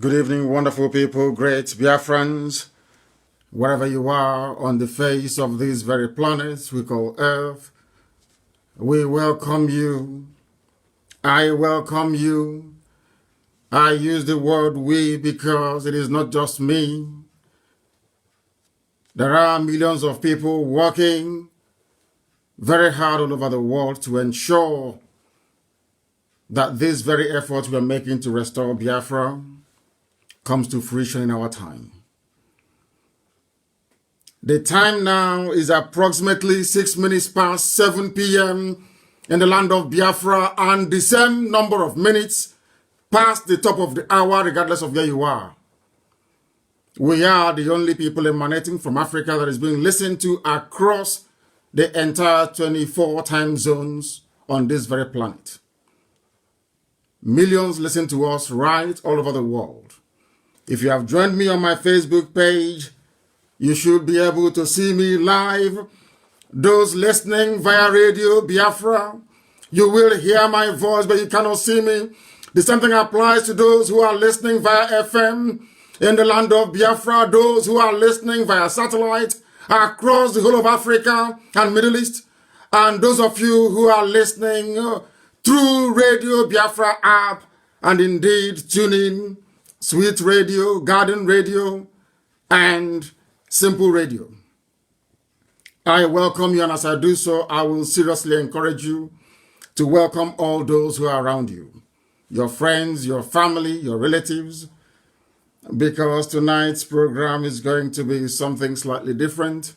Good evening, wonderful people, great Biafrans, wherever you are on the face of this very planet we call Earth. We welcome you. I welcome you. I use the word we because it is not just me. There are millions of people working very hard all over the world to ensure that this very effort we are making to restore Biafra comes to fruition in our time. The time now is approximately 6 minutes past 7 p.m. in the land of Biafra, and the same number of minutes past the top of the hour, regardless of where you are. We are the only people emanating from Africa that is being listened to across the entire 24 time zones on this very planet. Millions listen to us right all over the world. If you have joined me on my Facebook page, you should be able to see me live. Those listening via Radio Biafra, you will hear my voice, but you cannot see me. The same thing applies to those who are listening via FM in the land of Biafra, those who are listening via satellite across the whole of Africa and Middle East, and those of you who are listening through Radio Biafra app, and indeed tune in Sweet Radio, Garden Radio, and Simple Radio. I welcome you, and as I do so, I will seriously encourage you to welcome all those who are around you, your friends, your family, your relatives, because tonight's program is going to be something slightly different.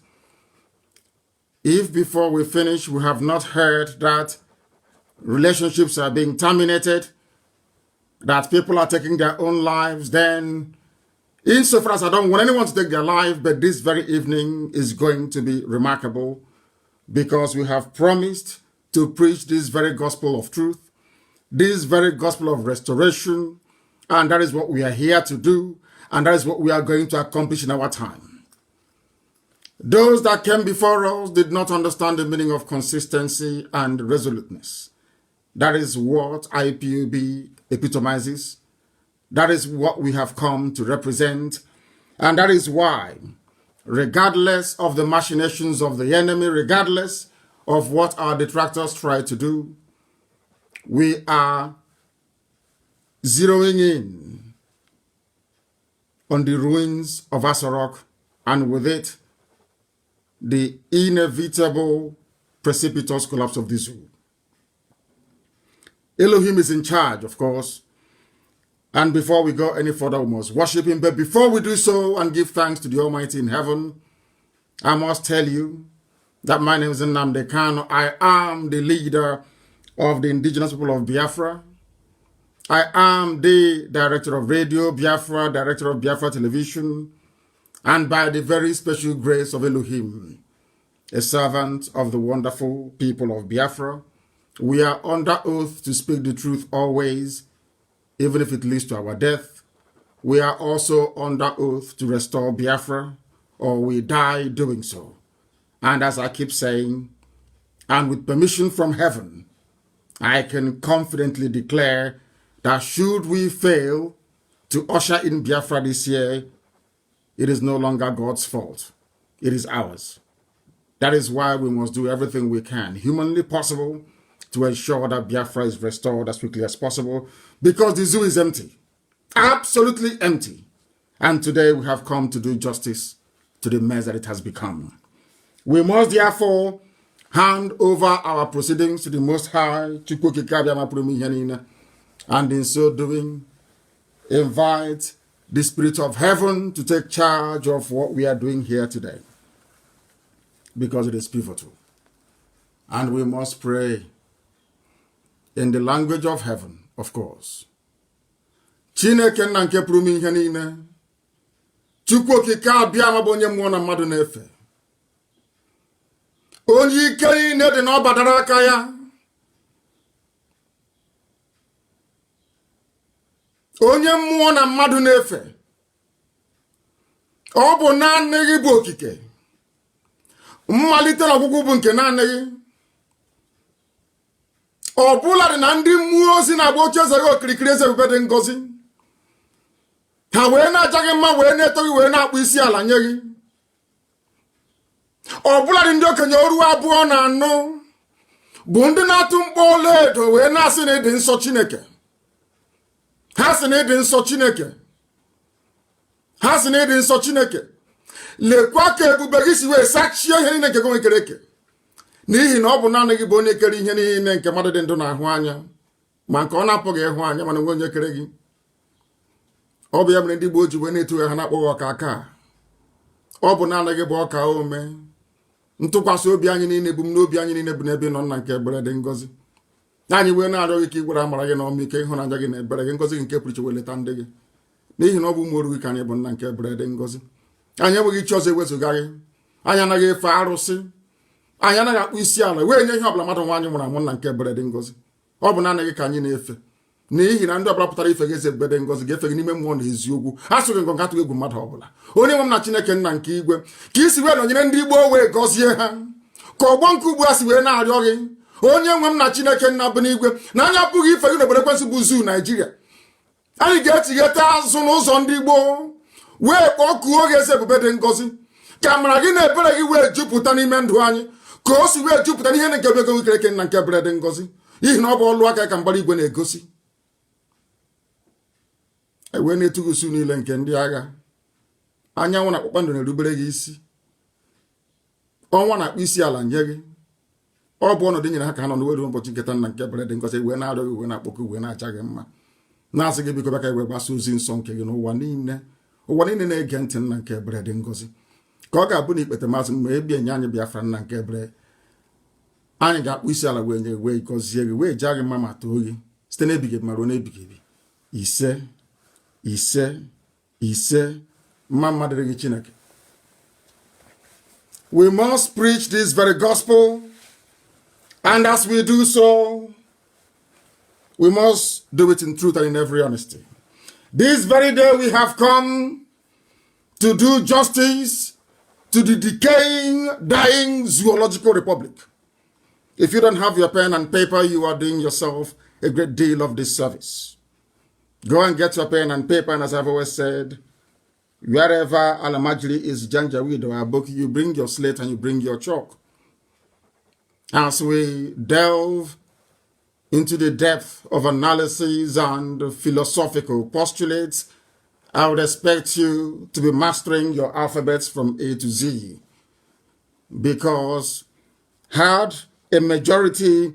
If before we finish we have not heard that relationships are being terminated, that people are taking their own lives, then insofar as I don't want anyone to take their life, but this very evening is going to be remarkable because we have promised to preach this very gospel of truth, this very gospel of restoration, and that is what we are here to do, and that is what we are going to accomplish in our time. Those that came before us did not understand the meaning of consistency and resoluteness. That is what IPOB epitomizes. That is what we have come to represent. And that is why, regardless of the machinations of the enemy, regardless of what our detractors try to do, we are zeroing in on the ruins of Asorok, and with it, the inevitable precipitous collapse of the zoo. Elohim is in charge, of course. And before we go any further, we must worship him. But before we do so and give thanks to the Almighty in heaven, I must tell you that my name is Nnamdi. I am the leader of the indigenous people of Biafra. I am the director of Radio Biafra, director of Biafra Television, and by the very special grace of Elohim, a servant of the wonderful people of Biafra, we are under oath to speak the truth always, even if it leads to our death. We are also under oath to restore Biafra, or we die doing so. And as I keep saying, and with permission from heaven, I can confidently declare that should we fail to usher in Biafra this year, it is no longer God's fault. It is ours. That is why we must do everything we can, humanly possible, to ensure that Biafra is restored as quickly as possible, because the zoo is empty. Absolutely empty. And today we have come to do justice to the mess that it has become. We must therefore hand over our proceedings to the Most High, and in so doing, invite the Spirit of Heaven to take charge of what we are doing here today, because it is pivotal. And we must pray in the language of heaven, of course. Chineke nna nke pụrụ ime ihe niile, Chukwu okike abịa ma bụ onye mmụọ na mmadụ na-efe. Onye ike niile dị n'ọbadara aka ya. Onye mmụọ na mmadụ na-efe. Ọ bụ naanị gị bụ okike. Mmalite na ọgwụgwụ bụ nke naanị gị. Ọ bụla dị na ndị mmụọ ozi na-agba oche eze gị okirikiri eze ebube dị ngọzi. Ha wee na-aja gị mma, wee na-eto gị, wee na-akpụ isi ala nye gị. Ọ bụla dị ndị okenye oru 2 na 4 bụ ndị na-atụ mkpọ ọlaedo wee na-asị na ịdị nsọ Chineke. Ha sị na ịdị nsọ Chineke. Ha sị na ịdị nsọ Chineke. Lekwa ka ebube gị si wee sachie ihe niile nke gị kere eke. N'ihi na ọ bụ naanị gị bụ onye kere ihe niile nke mmadụ dị ndụ na-ahụ anya, ma nke ọ na-apụghị ịhụ anya, mana nwe onye kere gị. Ọ bụ ya mere ndị Igbo ji wee na-eto ha na-akpọghị ọka aka. Ọ bụ naanị gị bụ ọka ome. Ntụkwasị obi anyị niile, ebumnobi anyị niile bụ n'ebe nọ nna nke ebere dị ngọzi. Anyị wee na-arịọ gị ka ị gwara amara gị na ọmịiko ịhụnanya gị na ebere gị, ngọzi gị nke pụrụ iche wee leta ndị gị. N'ihi na ọ bụ ụmụ oru gị ka anyị bụ nna nke ebere dị ngọzi. Anyị enweghị chi ọzọ ewezụga gị. Anyị anaghị efe arụsị. Anyị anaghị akpụ isi ala wee nye ihe ọbụla mmadụ nwaanyị nwụrụ anwụ nna nke ebere dị ngọzi. Ọ bụ naanị gị ka anyị na-efe. N'ihi na ndị ọbụla pụtara ife gị eze ebube dị ngọzi ga-efe gị n'ime mmụọ na eziokwu. Ha sụghị ngọ nkatụ egwu mmadụ ọbụla. Onye nwe m na Chineke nna nke igwe, ka isi wee nọnyere ndị Igbo wee gọzie ha, ka ọgbọ nke ugbu a si wee na-arịọ gị. Onye nwe m na Chineke nna bụ n'igwe, na anyị apụghị ife gị n'obodo ekwensị bụ zuu Naijiria. Anyị ga-etigheta azụ n'ụzọ ndị Igbo wee kpọkuo oge eze ebube dị ngọzi, ka amara gị na ebere gị wee jupụta n'ime ndụ anyị, ka o si wee jupụta n'ihe nke ebe ego Chineke nna nke ebere dị ngọzi. N'ihi na ọ bụ ọlụ aka ka mbara igwe na-egosi. Wee na-etughị usu niile nke ndị agha. Anyanwụ na kpakpando na-erubere gị isi. Ọnwa na-akpụ isi ala nye gị. Ọ bụ ọnọdụ nyere ha ka ha nọ n'uweru ụbọchị nketa nna nke ebere dị ngọzi, wee na-arịọ gị, wee na-akpọkụ, wee na-acha gị mma, na-asị gị biko bịa ka wee gbasa ozi nsọ nke gị n'ụwa niile. Ụwa niile na-ege ntị nna nke ebere dị ngọzi. Ka ọ ga-abụ na ikpete masị ma ebi enye anyị Biafra nna nke ebere, anyị ga-akpụ isi ala wee nye gị, wee gọzie gị, wee jaa gị mma ma too gị site n'ebighị ebi ma ruo n'ebighị ebi. Ise ise ise. Mma mmadụ gị Chineke. We must preach this very gospel, and as we do so, we must do it in truth and in every honesty. This very day we have come to do justice to the decaying, dying zoological republic. If you don't have your pen and paper, you are doing yourself a great deal of disservice. Go and get your pen and paper, and as I've always said, wherever Alamajiri is Janjaweed or Aboki, you bring your slate and you bring your chalk. As we delve into the depth of analysis and philosophical postulates, I would expect you to be mastering your alphabets from A to Z, because had a majority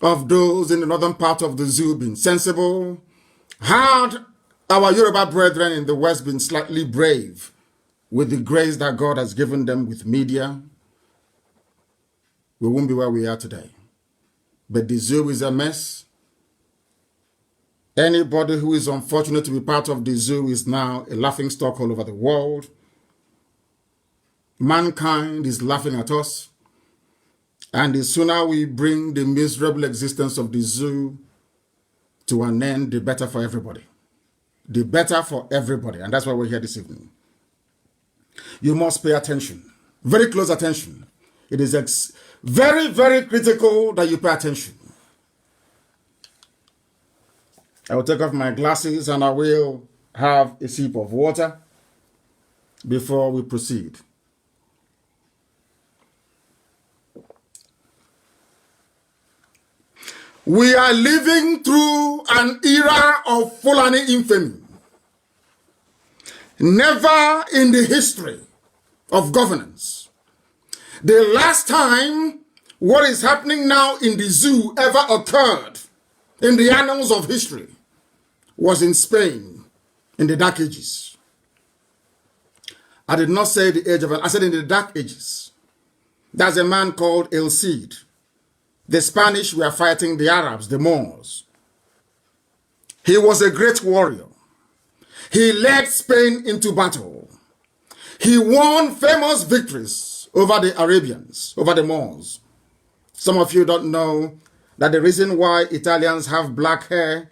of those in the northern part of the zoo been sensible, had our Yoruba brethren in the West been slightly brave with the grace that God has given them with media, we won't be where we are today. But the zoo is a mess. Anybody who is unfortunate to be part of the zoo is now a laughingstock all over the world. Mankind is laughing at us. And the sooner we bring the miserable existence of the zoo to an end, the better for everybody. The better for everybody. And that's why we're here this evening. You must pay attention. Very close attention. It is very, very critical that you pay attention. I will take off my glasses and I will have a sip of water. before we proceed. We are living through an era of Fulani infamy. Never in the history of governance. The last time what is happening now in the zoo ever occurred in the annals of history was in Spain in the Dark Ages. I did not say the age of, I said in the Dark Ages. There's a man called El Cid. The Spanish were fighting the Arabs, the Moors. He was a great warrior. He led Spain into battle. He won famous victories over the Arabians, over the Moors. Some of you don't know that the reason why Italians have black hair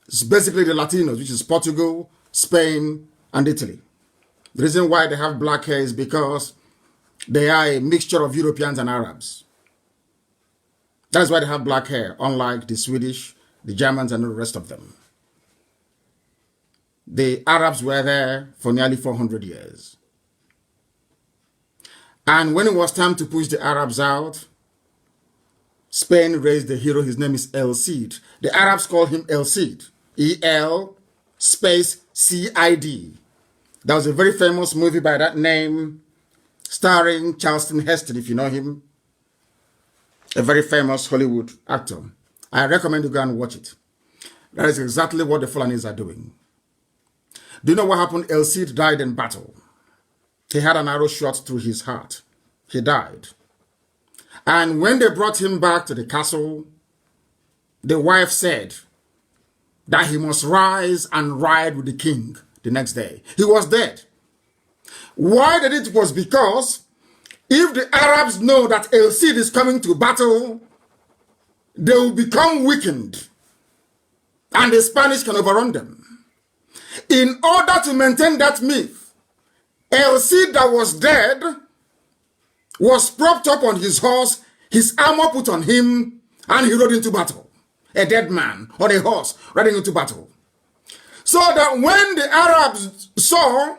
is basically the Latinos, which is Portugal, Spain, and Italy. The reason why they have black hair is because they are a mixture of Europeans and Arabs. That's why they have black hair, unlike the Swedish, the Germans, and the rest of them. The Arabs were there for nearly 400 years. And when it was time to push the Arabs out, Spain raised the hero. His name is El Cid. The Arabs call him El Cid. E-L space C-I-D. That was a very famous movie by that name, starring Charleston Heston, if you know him. A very famous Hollywood actor. I recommend you go and watch it. That is exactly what the Fulanis are doing. Do you know what happened? El Cid died in battle. He had an arrow shot through his heart. He died. And when they brought him back to the castle, the wife said that he must rise and ride with the king the next day. He was dead. Why did it? Was because if the Arabs know that El Cid is coming to battle, they will become weakened and the Spanish can overrun them. In order to maintain that myth, El Cid that was dead was propped up on his horse, his armor put on him, and he rode into battle. A dead man on a horse riding into battle. So that when the Arabs saw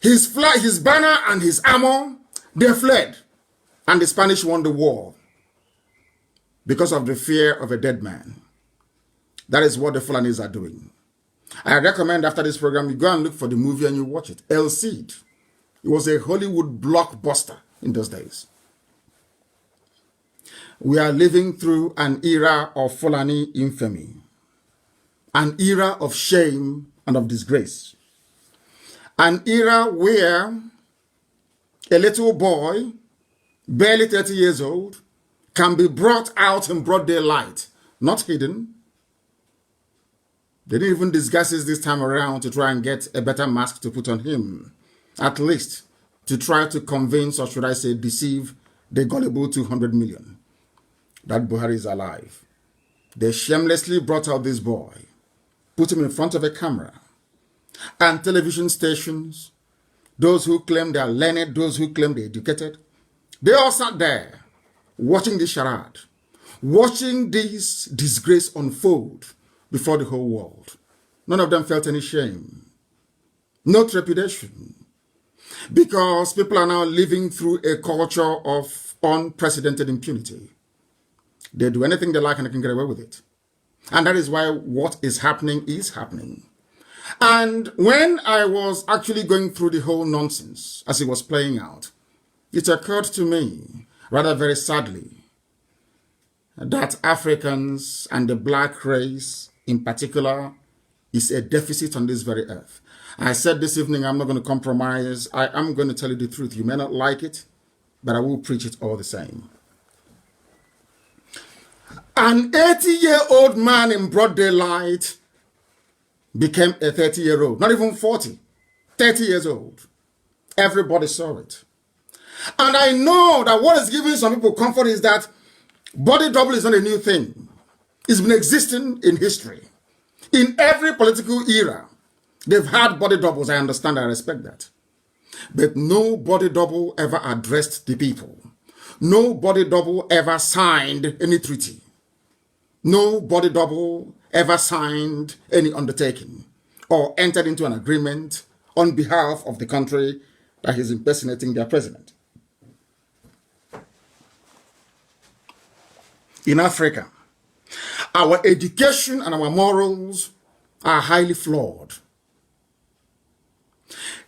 his flag, his banner and his armor, they fled. And the Spanish won the war because of the fear of a dead man. That is what the Fulanis are doing. I recommend after this program, you go and look for the movie and you watch it. El Cid. It was a Hollywood blockbuster in those days. We are living through an era of Fulani infamy. An era of shame and of disgrace. An era where a little boy, barely 30 years old, can be brought out in broad daylight, not hidden. They didn't even disguise it this time around to try and get a better mask to put on him. At least to try to convince, or should I say deceive, the gullible 200 million that Buhari is alive. They shamelessly brought out this boy, put him in front of a camera, and television stations, those who claim they are learned, those who claim they're educated, they all sat there watching this charade, watching this disgrace unfold before the whole world. None of them felt any shame, no trepidation, because people are now living through a culture of unprecedented impunity. They do anything they like and they can get away with it. And that is why what is happening is happening. And when I was actually going through the whole nonsense as it was playing out, it occurred to me, rather very sadly, that Africans and the black race in particular is a deficit on this very earth. I said this evening, I'm not going to compromise. I am going to tell you the truth. You may not like it, but I will preach it all the same. An 80-year-old man in broad daylight became a 30-year-old, not even 40, 30 years old. Everybody saw it. And I know that what is giving some people comfort is that body double is not a new thing. It's been existing in history. In every political era, they've had body doubles. I understand, I respect that. But no body double ever addressed the people. No body double ever signed any treaty. No body double ever signed any undertaking or entered into an agreement on behalf of the country that he's impersonating their president. In Africa, our education and our morals are highly flawed.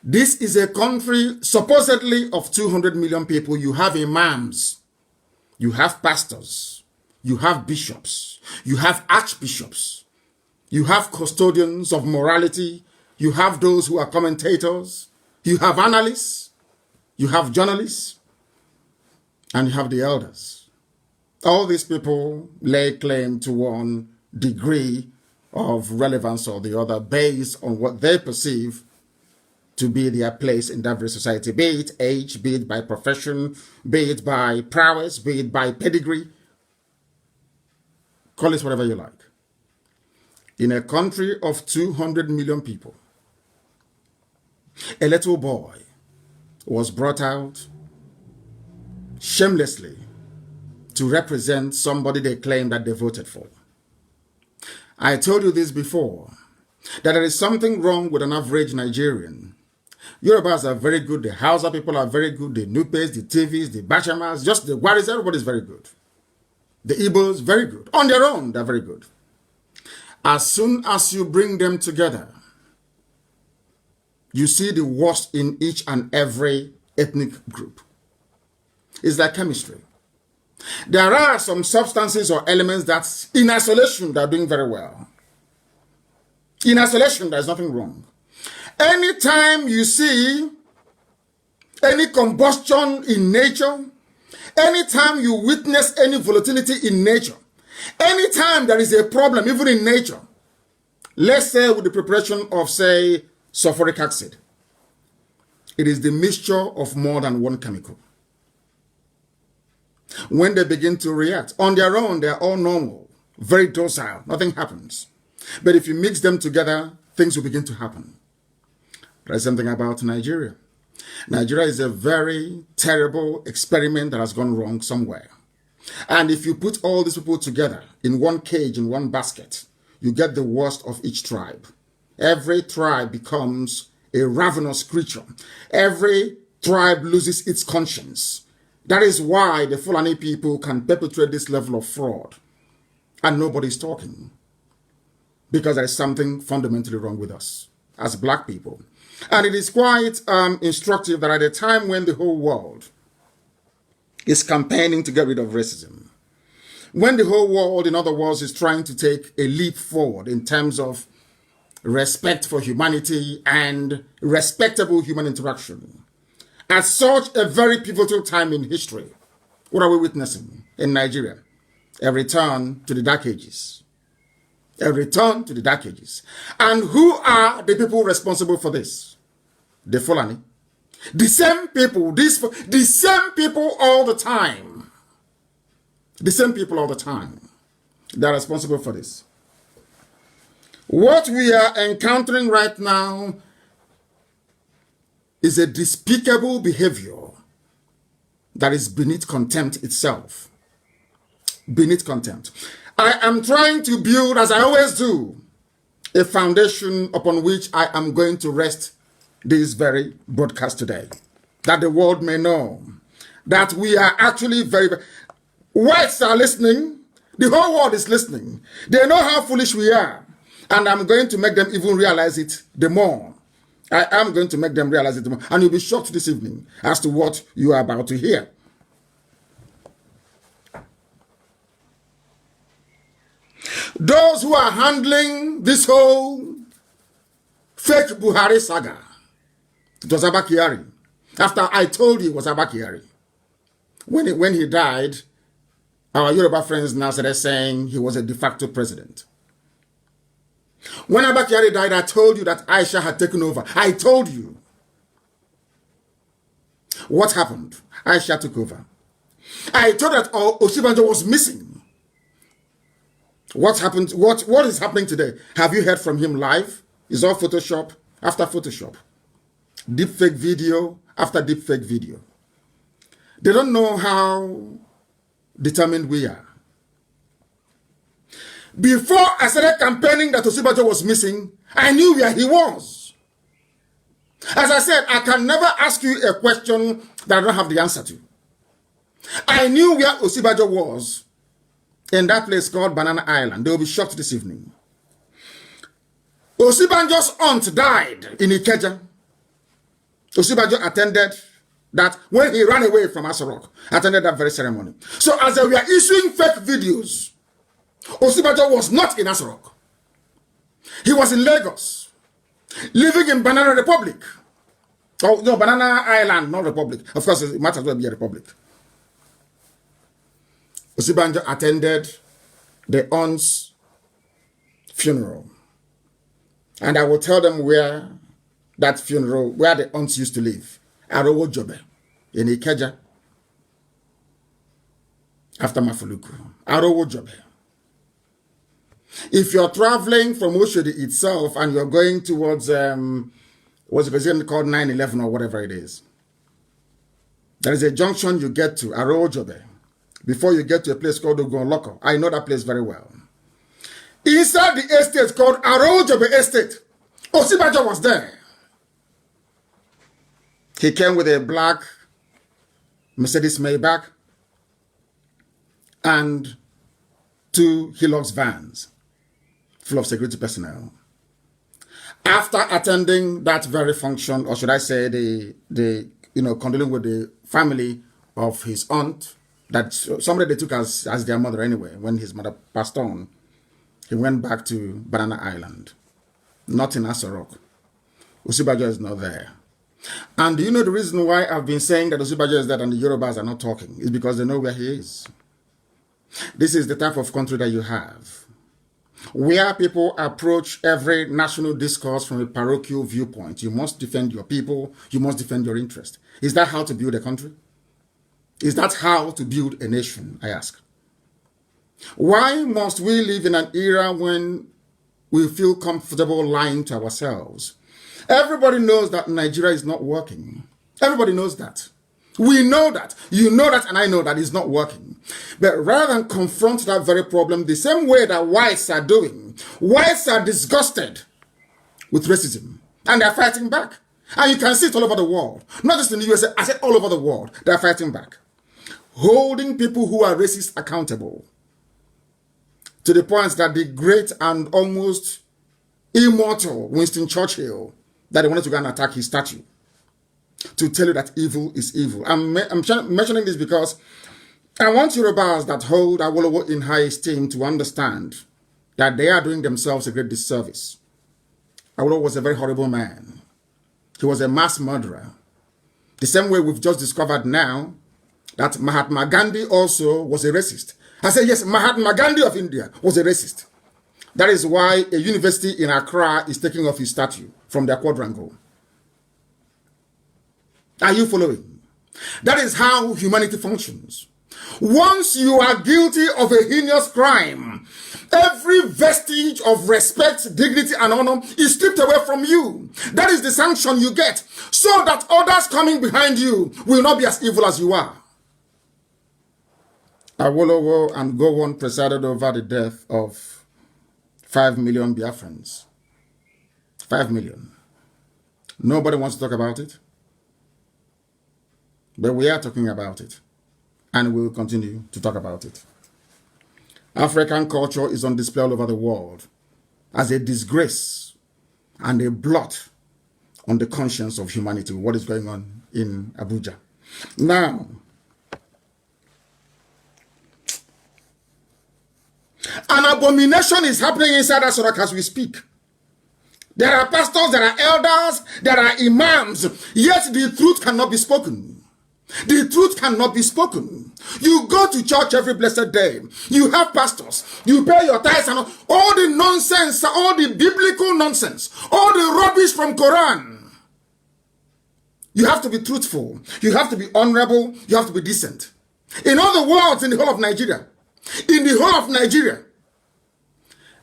This is a country supposedly of 200 million people. You have imams, you have pastors, you have bishops, you have archbishops, you have custodians of morality, you have those who are commentators, you have analysts, you have journalists, and you have the elders. All these people lay claim to one degree of relevance or the other based on what they perceive to be their place in that very society, be it age, be it by profession, be it by prowess, be it by pedigree. Call it whatever you like. In a country of 200 million people, a little boy was brought out shamelessly to represent somebody they claim that they voted for. I told you this before, that there is something wrong with an average Nigerian. Yorubas are very good, the Hausa people are very good, the Nupes, the TVs, the Bachamas, just the Waris, everybody's very good. The Igbos, very good. On their own, they're very good. As soon as you bring them together, you see the worst in each and every ethnic group. It's like chemistry. There are some substances or elements that in isolation they're doing very well. In isolation, there's nothing wrong. Anytime you see any combustion in nature, anytime you witness any volatility in nature, anytime there is a problem, even in nature, let's say with the preparation of, say, sulfuric acid, it is the mixture of more than one chemical. When they begin to react, on their own, they're all normal, very docile, nothing happens. But if you mix them together, things will begin to happen. There's something about Nigeria. Nigeria is a very terrible experiment that has gone wrong somewhere. And if you put all these people together in one cage, in one basket, you get the worst of each tribe. Every tribe becomes a ravenous creature. Every tribe loses its conscience. That is why the Fulani people can perpetrate this level of fraud. And nobody's talking. Because there is something fundamentally wrong with us as black people. And it is quite instructive that at a time when the whole world is campaigning to get rid of racism, when the whole world, in other words, is trying to take a leap forward in terms of respect for humanity and respectable human interaction, at such a very pivotal time in history, what are we witnessing in Nigeria? A return to the Dark Ages. A return to the Dark Ages. And who are the people responsible for this? The Fulani. The same people, the same people all the time. The same people all the time. They're responsible for this. What we are encountering right now is a despicable behavior that is beneath contempt itself. Beneath contempt. I am trying to build, as I always do, a foundation upon which I am going to rest this very broadcast today. That the world may know that we are actually very... Whites are listening. The whole world is listening. They know how foolish we are. And I'm going to make them even realize it the more. I am going to make them realize it the more. And you'll be shocked this evening as to what you are about to hear. Those who are handling this whole fake Buhari saga, it was Abba Kyari. After I told you it was Abba Kyari. When he died, our Yoruba friends now started saying he was a de facto president. When Abba Kyari died, I told you that Aisha had taken over. I told you. What happened? Aisha took over. I told that Osibanjo was missing. What happened? What is happening today? Have you heard from him live? It's all Photoshop after Photoshop. Deepfake video after deepfake video. They don't know how determined we are. Before I started campaigning that Osibanjo was missing, I knew where he was. As I said, I can never ask you a question that I don't have the answer to. I knew where Osibajo was in that place called Banana Island. They will be shocked this evening. Osibajo's aunt died in Ikeja. Osibajo attended that when he ran away from Aso Rock, attended that very ceremony. So as they were issuing fake videos, Osibajo was not in Aso Rock. He was in Lagos, living in Banana Republic. Oh, no, Banana Island, not Republic. Of course, it might as well be a republic. Osibajo attended the aunt's funeral. And I will tell them where that funeral, where the aunts used to live. Arowo Jobe, in Ikeja, after Mafuluku. Arowo Jobe. If you're traveling from Oshodi itself and you're going towards, what's it called 911 or whatever it is, there is a junction you get to, Arowo Jobe, before you get to a place called Ogonloko. I know that place very well. Inside the estate called Arowo Jobe Estate, Osibajo was there. He came with a black Mercedes Maybach and 2 Hilux vans full of security personnel. After attending that very function, or should I say condoling with the family of his aunt, that somebody they took as their mother anyway, when his mother passed on, he went back to Banana Island, not in Aso Rock. Osibajo is not there. And do you know the reason why I've been saying that Osibajo is there and the Yorubas are not talking? It's because they know where he is. This is the type of country that you have, where people approach every national discourse from a parochial viewpoint. You must defend your people. You must defend your interest. Is that how to build a country? Is that how to build a nation, I ask? Why must we live in an era when we feel comfortable lying to ourselves? Everybody knows that Nigeria is not working. Everybody knows that. We know that. You know that, and I know that it's not working. But rather than confront that very problem the same way that whites are doing, whites are disgusted with racism, and they're fighting back. And you can see it all over the world. Not just in the USA, I said all over the world, they're fighting back. Holding people who are racist accountable. To the point that the great and almost immortal Winston Churchill, that they wanted to go and attack his statue, to tell you that evil is evil. I'm mentioning this because I want Yorubas that hold Awolowo in high esteem to understand that they are doing themselves a great disservice. Awolowo was a very horrible man. He was a mass murderer. The same way we've just discovered now that Mahatma Gandhi also was a racist. I said, yes, Mahatma Gandhi of India was a racist. That is why a university in Accra is taking off his statue from their quadrangle. Are you following? That is how humanity functions. Once you are guilty of a heinous crime, every vestige of respect, dignity, and honor is stripped away from you. That is the sanction you get, so that others coming behind you will not be as evil as you are. Awolowo and Gowon presided over the death of 5 million Biafrans. 5 million. Nobody wants to talk about it. But we are talking about it. And we will continue to talk about it. African culture is on display all over the world as a disgrace and a blot on the conscience of humanity. What is going on in Abuja? Now, an abomination is happening inside Aso Rock as we speak. There are pastors, there are elders, there are imams, yet the truth cannot be spoken. The truth cannot be spoken. You go to church every blessed day. You have pastors. You pay your tithes and all the nonsense, all the biblical nonsense, all the rubbish from Quran. You have to be truthful. You have to be honorable. You have to be decent. In other words, in the whole of Nigeria,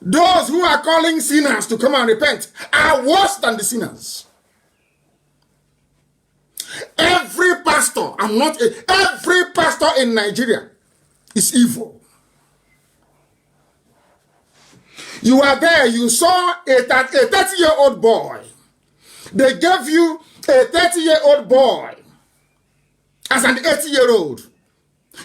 those who are calling sinners to come and repent are worse than the sinners. Every pastor in Nigeria is evil. You are there, you saw a 30-year-old boy They gave you a 30-year-old boy as an 80-year-old.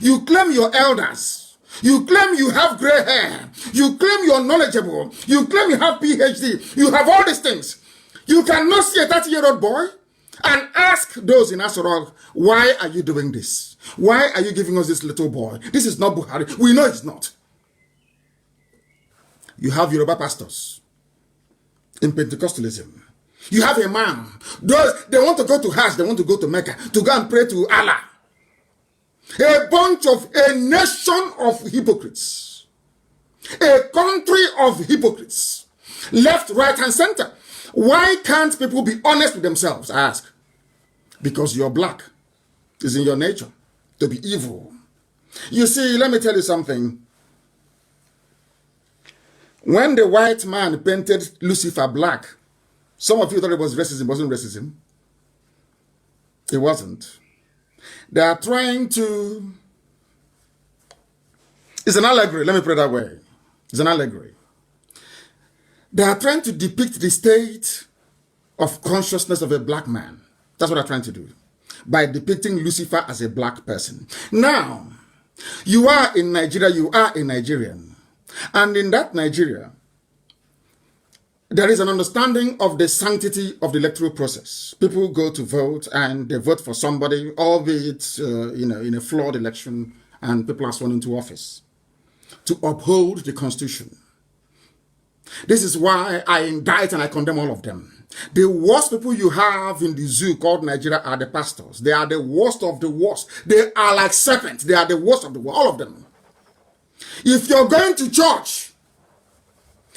You claim you're elders. You claim you have gray hair. You claim you're knowledgeable. You claim you have PhD. You have all these things. You cannot see a 30-year-old boy and ask those in Asorok, why are you doing this? Why are you giving us this little boy? This is not Buhari. We know it's not. You have Yoruba pastors in Pentecostalism. You have a man. Those, they want to go to Hajj. They want to go to Mecca to go and pray to Allah. A nation of hypocrites. A country of hypocrites. Left, right, and center. Why can't people be honest with themselves? I ask. Because you're black. It's in your nature to be evil. You see, let me tell you something. When the white man painted Lucifer black, some of you thought it was racism. It wasn't racism. It wasn't. They are trying to... It's an allegory. Let me put it that way. It's an allegory. They are trying to depict the state of consciousness of a black man. That's what they're trying to do. By depicting Lucifer as a black person. Now, you are in Nigeria. You are a Nigerian. And in that Nigeria, there is an understanding of the sanctity of the electoral process. People go to vote and they vote for somebody, albeit in a flawed election, and people are sworn into office to uphold the Constitution. This is why I indict and I condemn all of them. The worst people you have in the zoo called Nigeria are the pastors. They are the worst of the worst. They are like serpents. They are the worst of the worst, all of them. If you're going to church,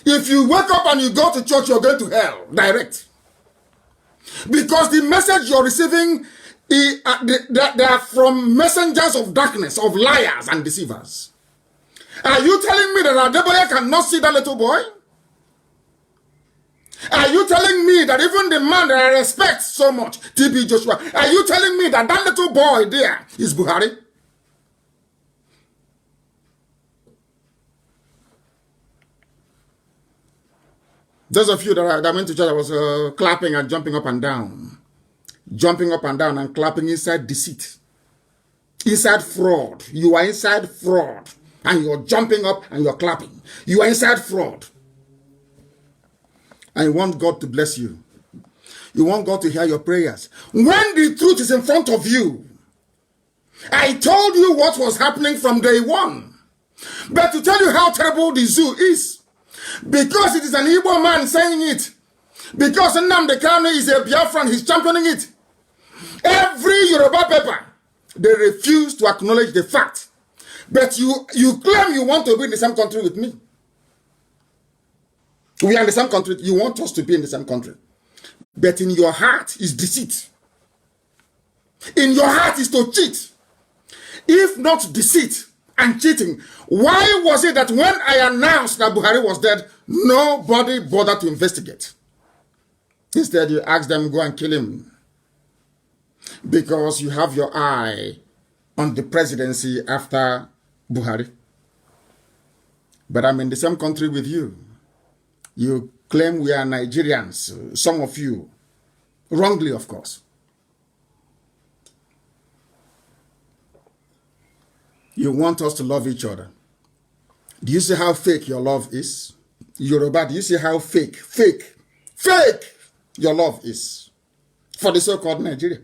if you wake up and you go to church, you're going to hell, direct. Because the message you're receiving, they are from messengers of darkness, of liars and deceivers. Are you telling me that Adeboye cannot see that little boy? Are you telling me that even the man that I respect so much, TB Joshua, are you telling me that that little boy there is Buhari? Those of you that went to church, I was clapping and jumping up and down. Jumping up and down and clapping inside deceit. Inside fraud. You are inside fraud. And you're jumping up and you're clapping. You are inside fraud. And you want God to bless you. You want God to hear your prayers. When the truth is in front of you, I told you what was happening from day one. But to tell you how terrible the zoo is, because it is an Igbo man saying it, because Nnamdi Kanu is a Biafran, he's championing it. Every Yoruba paper, they refuse to acknowledge the fact. But you claim you want to be in the same country with me. We are in the same country. You want us to be in the same country. But in your heart is deceit. In your heart is to cheat. If not deceit and cheating, why was it that when I announced that Buhari was dead, nobody bothered to investigate? Instead, you asked them, go and kill him. Because you have your eye on the presidency after Buhari. But I'm in the same country with you. You claim we are Nigerians, some of you, wrongly of course. You want us to love each other. Do you see how fake your love is? Yoruba, do you see how fake your love is for the so-called Nigeria?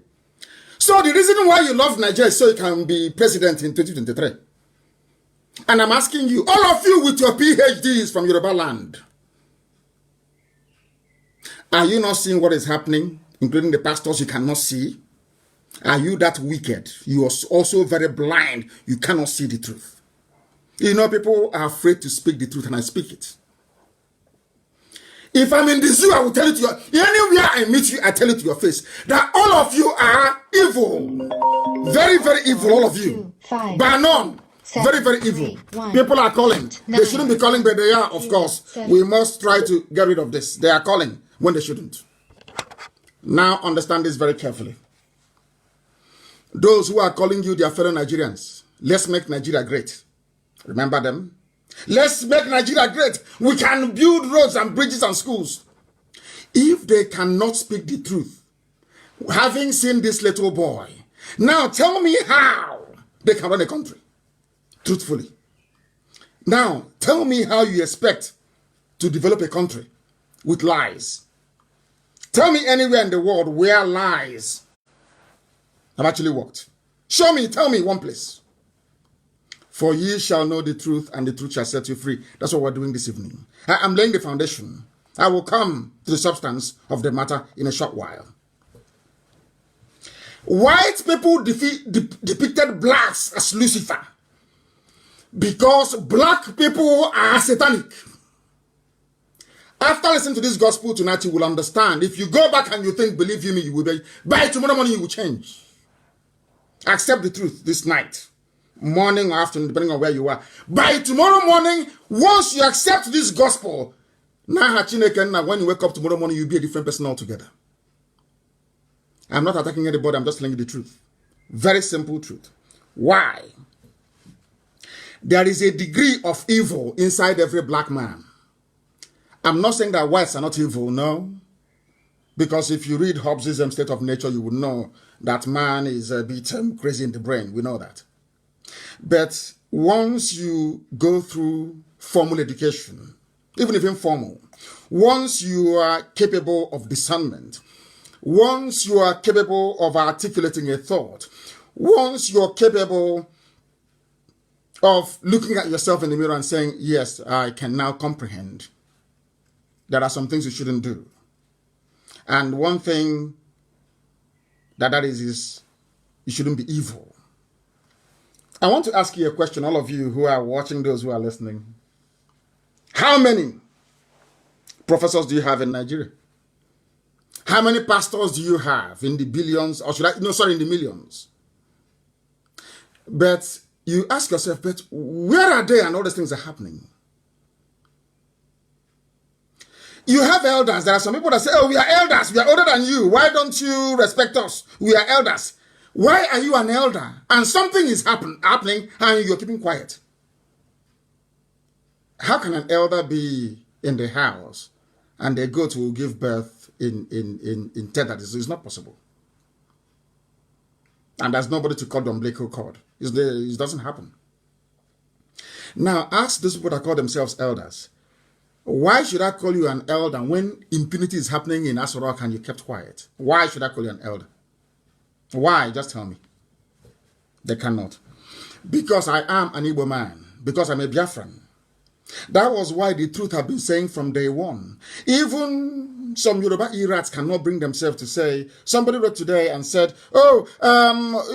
So the reason why you love Nigeria is so you can be president in 2023. And I'm asking you, all of you with your PhDs from Yoruba land, are you not seeing what is happening, including the pastors you cannot see? Are you that wicked? You are also very blind. You cannot see the truth. You know, people are afraid to speak the truth, and I speak it. If I'm in the zoo, I will tell it to you. Anywhere I meet you, I tell it to your face that all of you are evil. Very, very evil, all of you. By none. Very, very evil. People are calling. They shouldn't be calling, but they are, of course. We must try to get rid of this. They are calling when they shouldn't. Now understand this very carefully. Those who are calling you their fellow Nigerians, let's make Nigeria great. Remember them? Let's make Nigeria great. We can build roads and bridges and schools. If they cannot speak the truth, having seen this little boy, now tell me how they can run a country truthfully. Now tell me how you expect to develop a country with lies. Tell me anywhere in the world where lies have actually worked. Show me, tell me one place. For ye shall know the truth, and the truth shall set you free. That's what we're doing this evening. I'm laying the foundation. I will come to the substance of the matter in a short while. White people depicted blacks as Lucifer because black people are satanic. After listening to this gospel tonight, you will understand. If you go back and you think, believe you me, you will be. By tomorrow morning, you will change. Accept the truth this night, morning or afternoon, depending on where you are. By tomorrow morning, once you accept this gospel, when you wake up tomorrow morning, you'll be a different person altogether. I'm not attacking anybody, I'm just telling you the truth. Very simple truth. Why? There is a degree of evil inside every black man. I'm not saying that whites are not evil, no. Because if you read Hobbes' State of Nature, you would know that man is a bit crazy in the brain. We know that. But once you go through formal education, even if informal, once you are capable of discernment, once you are capable of articulating a thought, once you're capable of looking at yourself in the mirror and saying, yes, I can now comprehend, there are some things you shouldn't do. And one thing that is you shouldn't be evil. I want to ask you a question, all of you who are watching, those who are listening. How many professors do you have in Nigeria? How many pastors do you have in the billions, or in the millions? But you ask yourself, but where are they and all these things are happening? You have elders. There are some people that say, oh, we are elders. We are older than you. Why don't you respect us? We are elders. Why are you an elder? And something is happening and you're keeping quiet. How can an elder be in the house and they go to give birth in Texas? It's not possible. And there's nobody to cut the umbilical cord. It doesn't happen. Now, ask those people that call themselves elders. Why should I call you an elder when impunity is happening in Asorok and you kept quiet? Why should I call you an elder? Why? Just tell me. They cannot. Because I am an Igbo man. Because I'm a Biafran. That was why the truth have been saying from day one. Even some Yoruba irats cannot bring themselves to say, somebody wrote today and said, oh,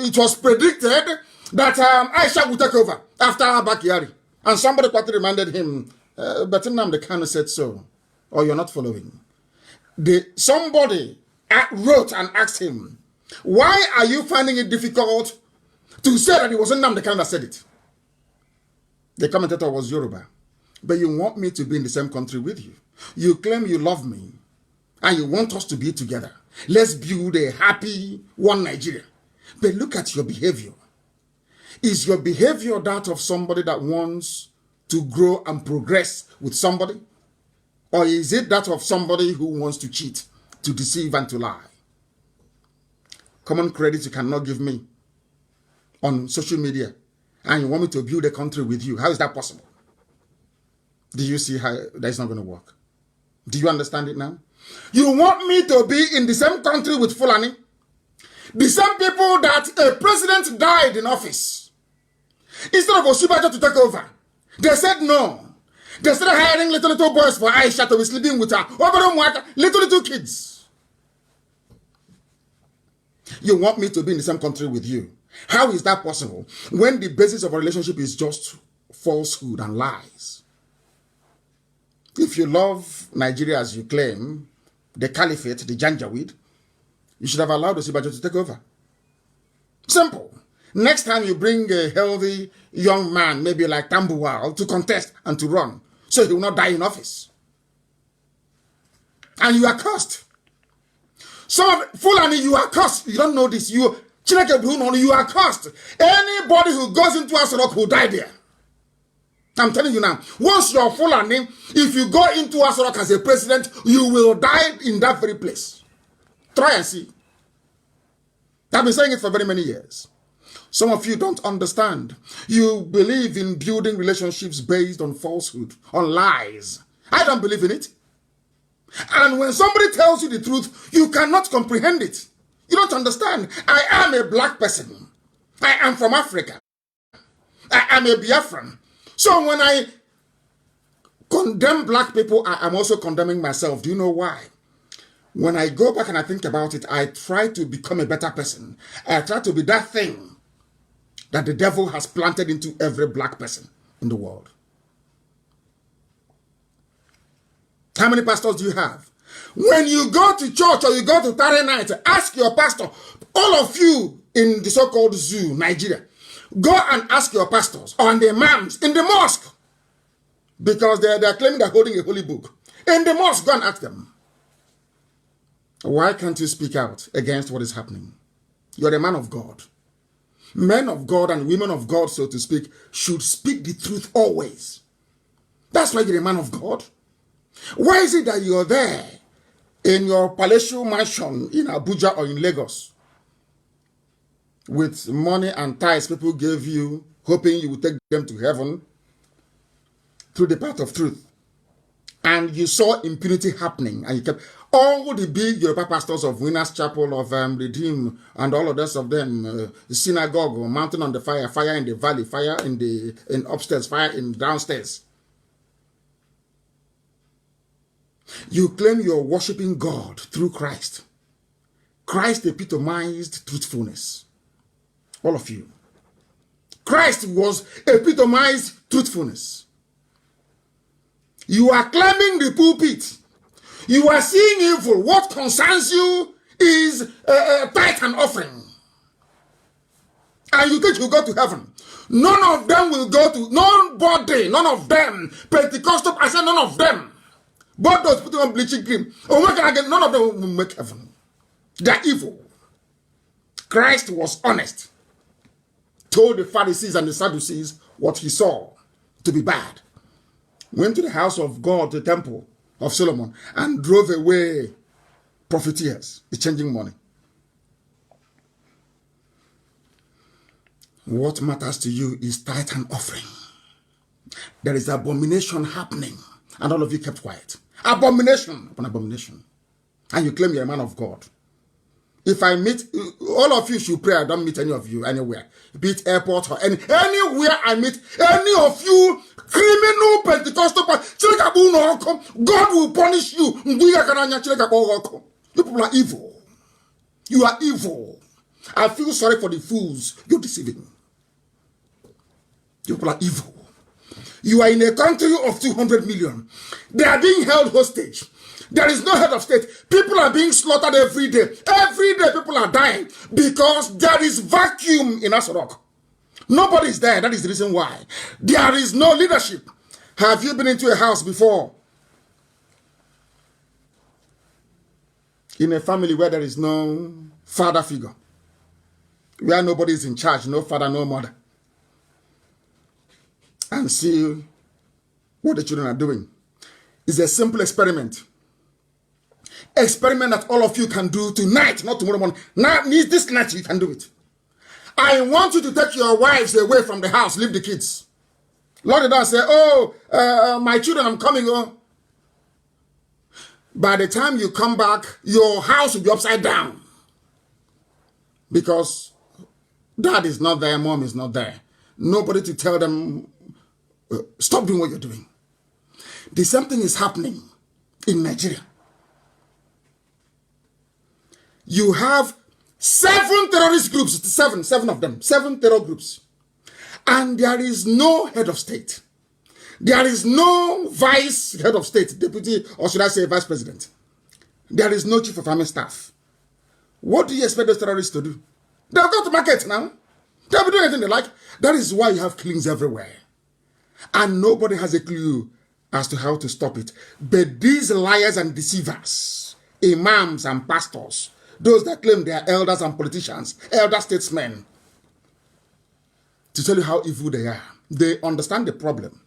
it was predicted that Aisha would take over after Abakari. And somebody quickly reminded him, but Nnamdi kind of said so, or you're not following. Somebody wrote and asked him, why are you finding it difficult to say that it was Nnamdi Kanu that said it? The commentator was Yoruba. But you want me to be in the same country with you. You claim you love me, and you want us to be together. Let's build a happy one Nigeria. But look at your behavior. Is your behavior that of somebody that wants to grow and progress with somebody? Or is it that of somebody who wants to cheat, to deceive, and to lie? Common credit you cannot give me on social media, and you want me to build a country with you. How is that possible? Do you see how that's not going to work? Do you understand it now? You want me to be in the same country with Fulani? The same people that a president died in office. Instead of Oshibajo to take over, they said no. They started hiring little boys for Aisha to be sleeping with her. Little kids. You want me to be in the same country with you. How is that possible when the basis of a relationship is just falsehood and lies? If you love Nigeria as you claim, the caliphate, the Janjaweed, you should have allowed Osibajo to take over. Simple. Next time you bring a healthy young man, maybe like Tambuwal, to contest and to run, so he will not die in office. And you are cursed. Some of Fulani, you are cursed. You don't know this. You are cursed. Anybody who goes into Asorok will die there. I'm telling you now, once you're Fulani, if you go into Asarok as a president, you will die in that very place. Try and see. I've been saying it for very many years. Some of you don't understand. You believe in building relationships based on falsehood, on lies. I don't believe in it. And when somebody tells you the truth, you cannot comprehend it. You don't understand. I am a black person. I am from Africa. I am a Biafran. So when I condemn black people, I am also condemning myself. Do you know why? When I go back and I think about it, I try to become a better person. I try to be that thing that the devil has planted into every black person in the world. How many pastors do you have? When you go to church or you go to Saturday night, ask your pastor, all of you in the so-called zoo, Nigeria, go and ask your pastors or the imams in the mosque, because they're claiming they're holding a holy book. In the mosque, go and ask them. Why can't you speak out against what is happening? You're a man of God. Men of God and women of God, so to speak, should speak the truth always. That's why you're a man of God. Why is it that you're there in your palatial mansion in Abuja or in Lagos with money and tithes people gave you, hoping you would take them to heaven through the path of truth, and you saw impunity happening, and you kept all the big Yoruba pastors of Winners Chapel, of Redeem, and all of the rest of them, the synagogue, mountain on the fire, fire in the valley, fire in upstairs, fire in downstairs. You claim you're worshiping God through Christ. Christ epitomized truthfulness. All of you. Christ was epitomized truthfulness. You are climbing the pulpit. You are seeing evil. What concerns you is tithe and offering. And you think you'll go to heaven. None of them will go to, nobody, none of them. Pentecostal, I said none of them. But those putting on bleaching cream, none of them will make heaven. They're evil. Christ was honest. Told the Pharisees and the Sadducees what he saw to be bad. Went to the house of God, the temple of Solomon, and drove away profiteers, exchanging money. What matters to you is tithe and offering. There is abomination happening, and all of you kept quiet. Abomination upon abomination. And you claim you're a man of God. If I meet, all of you should pray I don't meet any of you anywhere. Be it airport or anywhere I meet any of you criminal Pentecostal, God will punish you. You people are evil. You are evil. I feel sorry for the fools you're deceiving. You people are evil. You are in a country of 200 million. They are being held hostage. There is no head of state. People are being slaughtered every day. Every day people are dying because there is vacuum in Asarok. Nobody is there. That is the reason why. There is no leadership. Have you been into a house before? In a family where there is no father figure. Where nobody is in charge. No father, no mother. And see what the children are doing. It's a simple experiment. Experiment that all of you can do tonight, not tomorrow morning. Now, this night you can do it. I want you to take your wives away from the house, leave the kids. Lord, don't say, my children, I'm coming. Oh. By the time you come back, your house will be upside down. Because dad is not there, mom is not there. Nobody to tell them, stop doing what you're doing. The same thing is happening in Nigeria. You have 7 terrorist groups, seven of them, 7 terror groups. And there is no head of state. There is no vice head of state, deputy, or should I say vice president. There is no chief of army staff. What do you expect those terrorists to do? They'll go to market now. They'll be doing anything they like. That is why you have killings everywhere. And nobody has a clue as to how to stop it. But these liars and deceivers, imams and pastors, those that claim they are elders and politicians, elder statesmen, to tell you how evil they are. They understand the problem.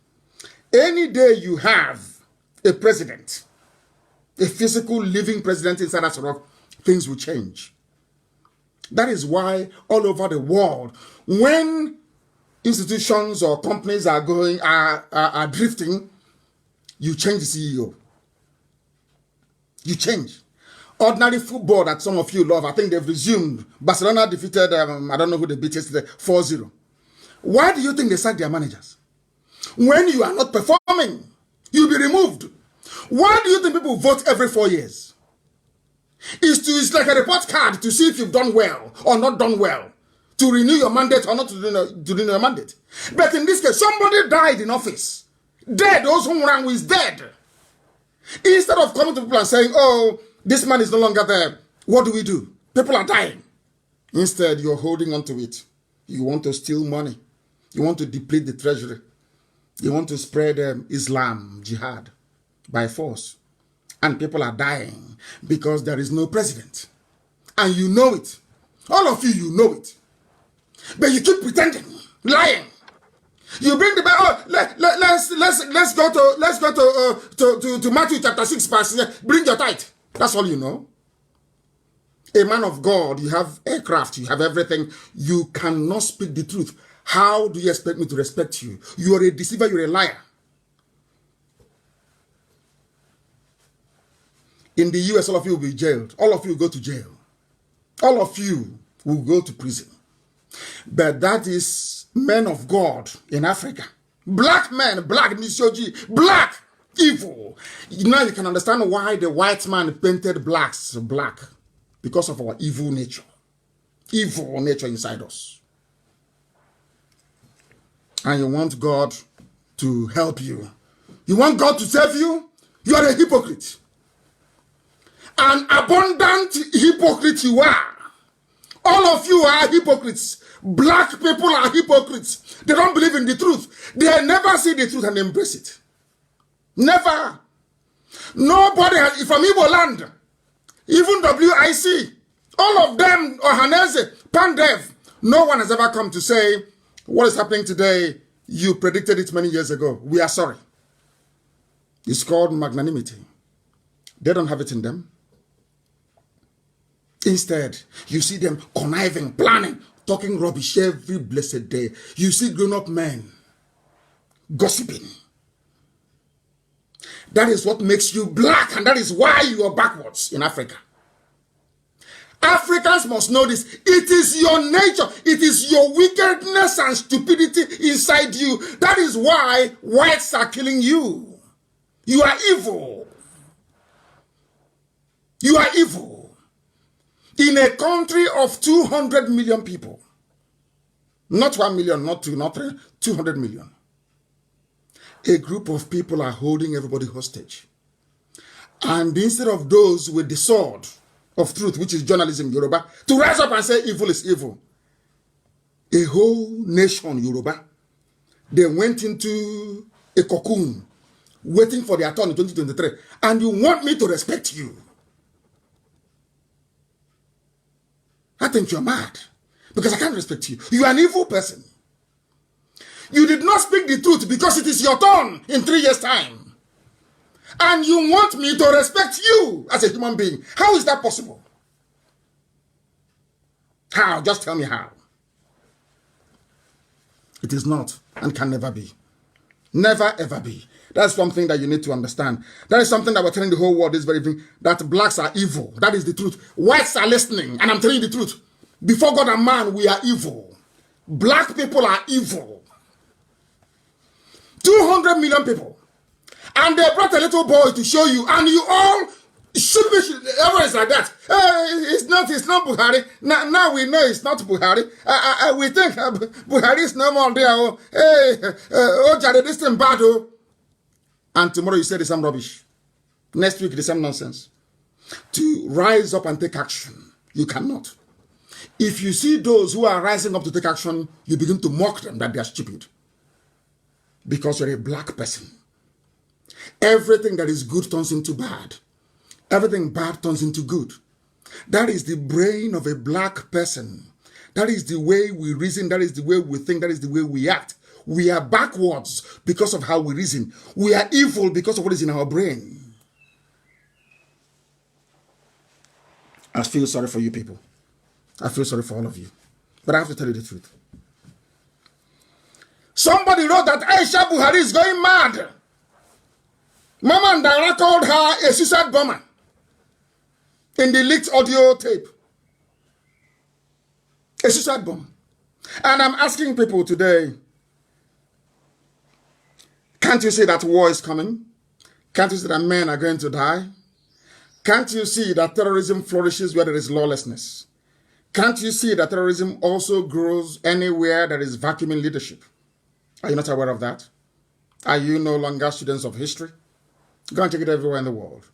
Any day you have a president, a physical living president inside that sort of, things will change. That is why all over the world, when institutions or companies are drifting, you change the CEO. You change. Ordinary football that some of you love, I think they've resumed. Barcelona defeated, I don't know who they beat yesterday, 4-0. Why do you think they sack their managers? When you are not performing, you'll be removed. Why do you think people vote every 4 years? It's like a report card to see if you've done well or not done well, to renew your mandate or not to renew your mandate. But in this case, somebody died in office. Dead, those who ran is dead. Instead of coming to people and saying, oh, this man is no longer there, what do? People are dying. Instead, you're holding on to it. You want to steal money. You want to deplete the treasury. You want to spread Islam, jihad, by force. And people are dying because there is no president. And you know it. All of you, you know it. But you keep pretending, lying. You bring the Bible. Let's go to Matthew chapter 6 verse. Bring your tithe. That's all you know. A man of God, you have aircraft, you have everything. You cannot speak the truth. How do you expect me to respect you? You are a deceiver, you're a liar. In the US, all of you will be jailed. All of you will go to jail. All of you will go to prison. But that is men of God in Africa. Black men, black misogyny, black evil. Now you can understand why the white man painted blacks black. Because of our evil nature. Evil nature inside us. And you want God to help you. You want God to save you? You are a hypocrite. An abundant hypocrite you are. All of you are hypocrites. Black people are hypocrites. They don't believe in the truth. They never see the truth and embrace it. Never. Nobody has, from Igbo land, even WIC, all of them, Ohaneze, Pandev, no one has ever come to say, what is happening today, you predicted it many years ago. We are sorry. It's called magnanimity. They don't have it in them. Instead, you see them conniving, planning, talking rubbish every blessed day. You see grown-up men gossiping. That is what makes you black, and that is why you are backwards in Africa. Africans must know this. It is your nature. It is your wickedness and stupidity inside you. That is why whites are killing you. You are evil. You are evil. In a country of 200 million people. Not 1 million, not 2, not 3, 200 million. A group of people are holding everybody hostage. And instead of those with the sword of truth, which is journalism, Yoruba, to rise up and say evil is evil. A whole nation, Yoruba, they went into a cocoon, waiting for their turn in 2023. And you want me to respect you? I think you're mad. Because I can't respect you. You are an evil person. You did not speak the truth because it is your turn in 3 years' time. And you want me to respect you as a human being. How is that possible? How? Just tell me how. It is not and can never be. Never ever be. That's something that you need to understand. That is something that we're telling the whole world this very thing, that blacks are evil. That is the truth. Whites are listening, and I'm telling you the truth. Before God and man, we are evil. Black people are evil. 200 million people. And they brought a little boy to show you, and you all should be, everyone is like that. It's not Buhari. Now we know it's not Buhari. We think Buhari is no more there. Jade, this thing bad. And tomorrow you say the same rubbish. Next week the same nonsense. To rise up and take action, you cannot. If you see those who are rising up to take action, you begin to mock them that they are stupid. Because you're a black person. Everything that is good turns into bad. Everything bad turns into good. That is the brain of a black person. That is the way we reason. That is the way we think. That is the way we act. We are backwards because of how we reason. We are evil because of what is in our brain. I feel sorry for you people. I feel sorry for all of you. But I have to tell you the truth. Somebody wrote that Aisha Buhari is going mad. Mama and Dara called her a suicide bomber in the leaked audio tape. A suicide bomber. And I'm asking people today, can't you see that war is coming? Can't you see that men are going to die? Can't you see that terrorism flourishes where there is lawlessness? Can't you see that terrorism also grows anywhere there is vacuuming leadership? Are you not aware of that? Are you no longer students of history? Go and check it everywhere in the world.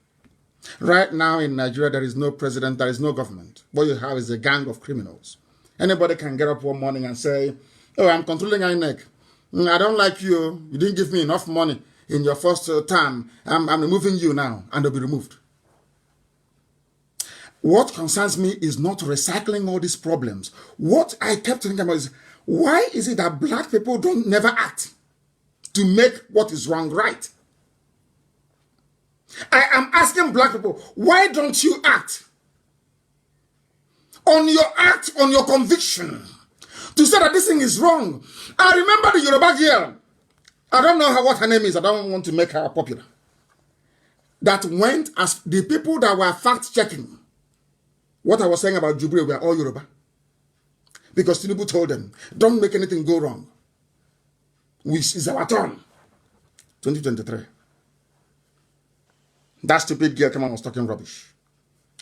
Right now in Nigeria, there is no president, there is no government. What you have is a gang of criminals. Anybody can get up one morning and say, oh, I'm controlling INEC. I don't like you. You didn't give me enough money in your first term. I'm removing you now, and they'll be removed. What concerns me is not recycling all these problems. What I kept thinking about is, why is it that black people don't never act to make what is wrong right? I am asking black people, why don't you act on your conviction to say that this thing is wrong? I remember the Yoruba girl. I don't know what her name is. I don't want to make her popular. That went as the people that were fact-checking what I was saying about Jubilee were all Yoruba. Because Tinubu told them, don't make anything go wrong. It's our turn. 2023. That stupid girl came on was talking rubbish.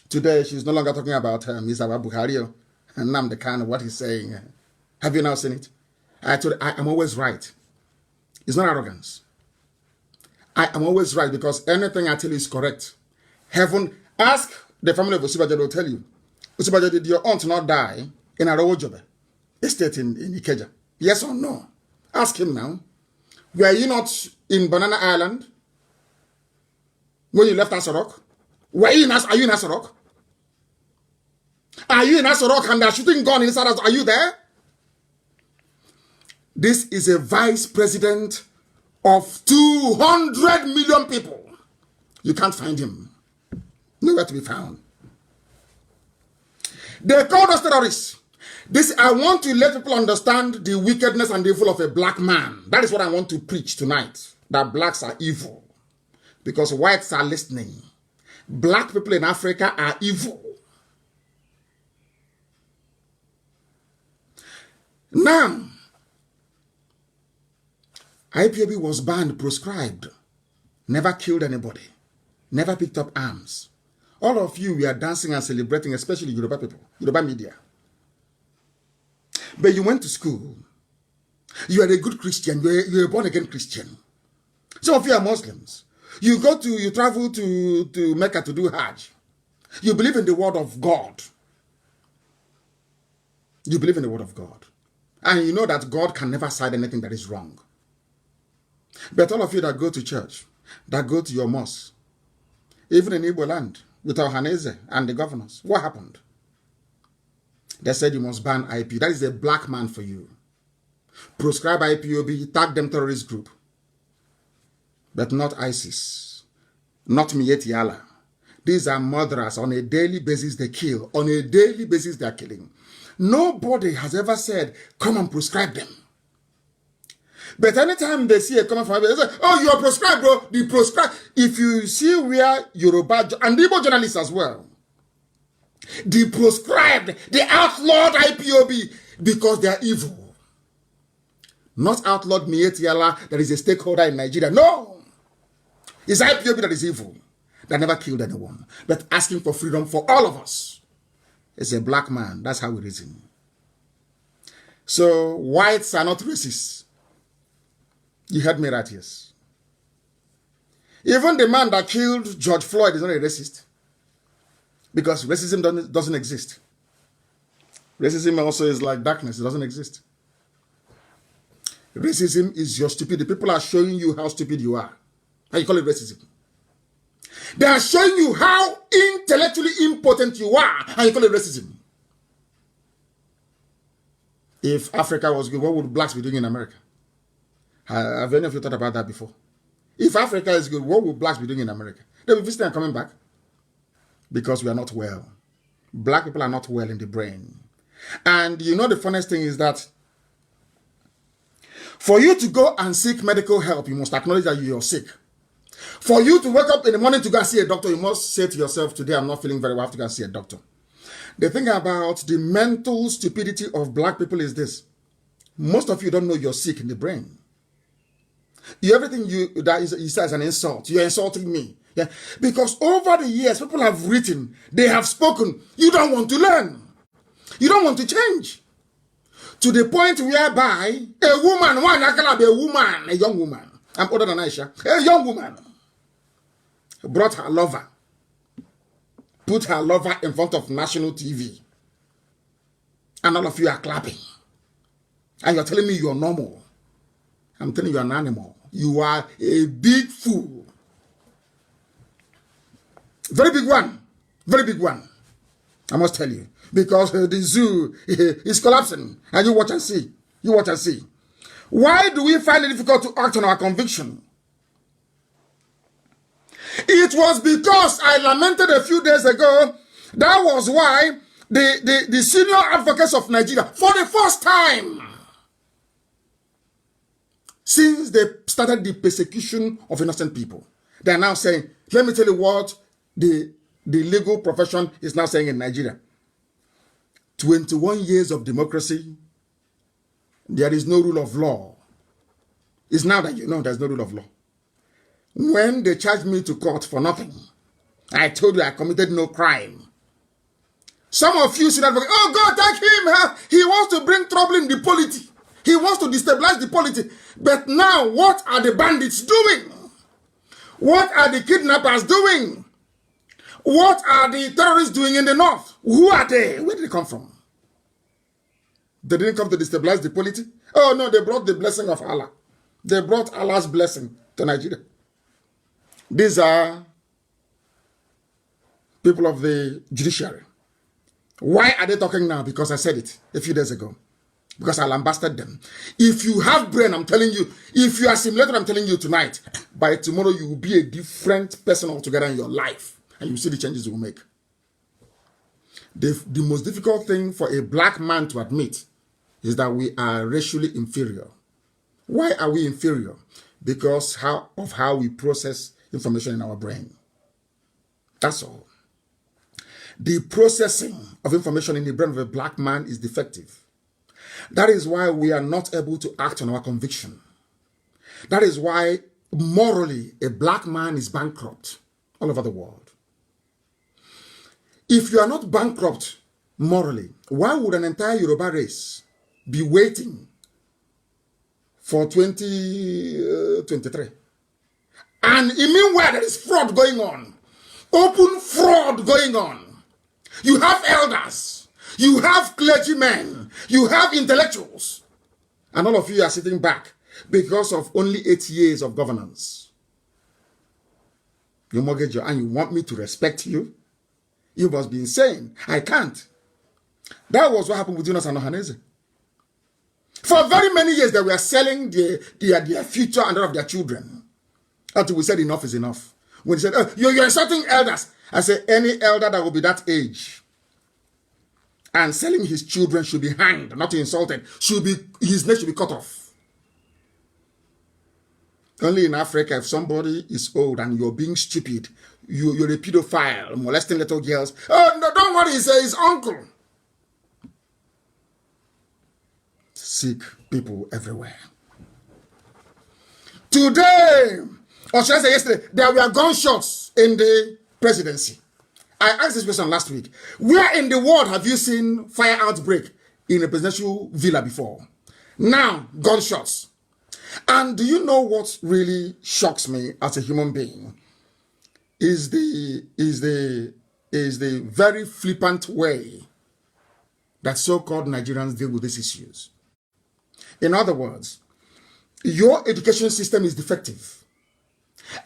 Today, she's no longer talking about Mr. Buhari and Nnamdi Kanu, what he's saying. Have you now seen it? I told you, I'm always right. It's not arrogance. I am always right because anything I tell you is correct. Heaven, ask the family of Osibajo, they'll tell you. Osibajo, did your aunt not die in Arawojobe, estate in Ikeja? Yes or no? Ask him now. Were you not in Banana Island when you left Asorok? Are you in Asorok? Are you in Asorok and they're shooting gun inside us? Are you there? This is a vice president of 200 million people. You can't find him. Nowhere to be found. They called us terrorists. I want to let people understand the wickedness and the evil of a black man. That is what I want to preach tonight. That blacks are evil. Because whites are listening. Black people in Africa are evil. Now, IPOB was banned, proscribed. Never killed anybody. Never picked up arms. All of you were dancing and celebrating, especially Yoruba people, Yoruba media. But you went to school. You are a good Christian. You're a born-again Christian. Some of you are Muslims. You travel to Mecca to do Hajj. You believe in the word of God. You believe in the word of God. And you know that God can never side anything that is wrong. But all of you that go to church, that go to your mosque, even in Igbo land, with Ohaneze and the governors, what happened? They said you must ban IP. That is a black man for you. Proscribe IPOB, tag them terrorist group. But not ISIS. Not Mieti Allah. These are murderers. On a daily basis they kill. On a daily basis they are killing. Nobody has ever said, come and prescribe them. But anytime they see a comment from they say, oh, you are proscribed, bro. The proscribed. If you see where Yoruba and Igbo journalists as well, the proscribed, the outlawed IPOB because they are evil. Not outlawed Mieti Allah that is a stakeholder in Nigeria. No. It's IPOB that is evil. That never killed anyone. But asking for freedom for all of us. It's a black man. That's how we reason. So whites are not racist. You heard me right, yes. Even the man that killed George Floyd is not a racist. Because racism doesn't exist. Racism also is like darkness. It doesn't exist. Racism is your stupidity. People are showing you how stupid you are. How you call it racism. They are showing you how intellectually impotent you are. And you call it racism. If Africa was good, what would blacks be doing in America? Have any of you thought about that before? If Africa is good, what will blacks be doing in America? They'll be visiting and coming back. Because we are not well. Black people are not well in the brain. And you know the funniest thing is that for you to go and seek medical help, you must acknowledge that you're sick. For you to wake up in the morning to go and see a doctor, you must say to yourself, today I'm not feeling very well, I have to go and see a doctor. The thing about the mental stupidity of black people is this. Most of you don't know you're sick in the brain. Everything you say is an insult. You're insulting me. Yeah? Because over the years, people have written, they have spoken. You don't want to learn. You don't want to change. To the point whereby a woman, a young woman, I'm older than Aisha, a young woman brought her lover, put her lover in front of national TV. And all of you are clapping. And you're telling me you're normal. I'm telling you, you're an animal. You are a big fool. Very big one. Very big one. I must tell you. Because the zoo is collapsing. And you watch and see. You watch and see. Why do we find it difficult to act on our conviction? It was because I lamented a few days ago. That was why the senior advocates of Nigeria, for the first time, since they started the persecution of innocent people, they are now saying, let me tell you what the legal profession is now saying in Nigeria. 21 years of democracy, there is no rule of law. It's now that you know there's no rule of law. When they charged me to court for nothing, I told you I committed no crime. Some of you should have, oh God, thank him. He wants to bring trouble in the polity. He wants to destabilize the polity. But now, what are the bandits doing? What are the kidnappers doing? What are the terrorists doing in the north? Who are they? Where did they come from? They didn't come to destabilize the polity. Oh no, they brought the blessing of Allah. They brought Allah's blessing to Nigeria. These are people of the judiciary. Why are they talking now? Because I said it a few days ago. Because I lambasted them. If you have brain, I'm telling you, if you are simulated, I'm telling you tonight, by tomorrow you will be a different person altogether in your life. And you see the changes you will make. The most difficult thing for a black man to admit is that we are racially inferior. Why are we inferior? Because of how we process information in our brain. That's all. The processing of information in the brain of a black man is defective. That is why we are not able to act on our conviction. That is why morally a black man is bankrupt all over the world. If you are not bankrupt morally, why would an entire Yoruba race be waiting for 2023? And meanwhile, there is fraud going on. Open fraud going on. You have elders. You have clergymen. You have intellectuals. And all of you are sitting back because of only 8 years of governance. You mortgage and you want me to respect you? You must be insane. I can't. That was what happened with Jonas and Ohaneze. For very many years, they were selling their future and that of their children. Until we said enough is enough. When they said, oh, you're insulting elders. I said, any elder that will be that age and selling his children should be hanged, not insulted. His neck should be cut off. Only in Africa, if somebody is old and you're being stupid, you're a pedophile, molesting little girls. Oh, no, don't worry, he's his uncle. Sick people everywhere. Today, or should I say yesterday, there were gunshots in the presidency. I asked this question last week. Where in the world have you seen fire outbreak in a presidential villa before? Now, gunshots. And do you know what really shocks me as a human being? Is the very flippant way that so-called Nigerians deal with these issues. In other words, your education system is defective.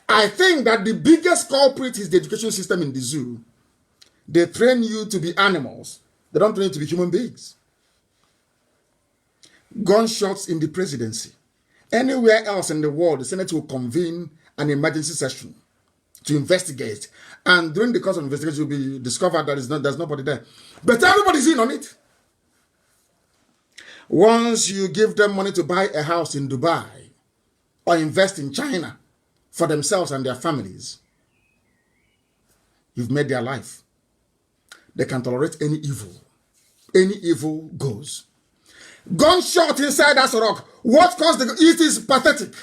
I think that the biggest culprit is the education system in the zoo. They train you to be animals. They don't train you to be human beings. Gunshots in the presidency. Anywhere else in the world, the Senate will convene an emergency session to investigate. And during the course of investigation, it will be discovered that there's nobody there. But everybody's in on it. Once you give them money to buy a house in Dubai or invest in China for themselves and their families, you've made their life. They can tolerate any evil. Any evil goes. Gunshot inside that rock. What caused it is pathetic.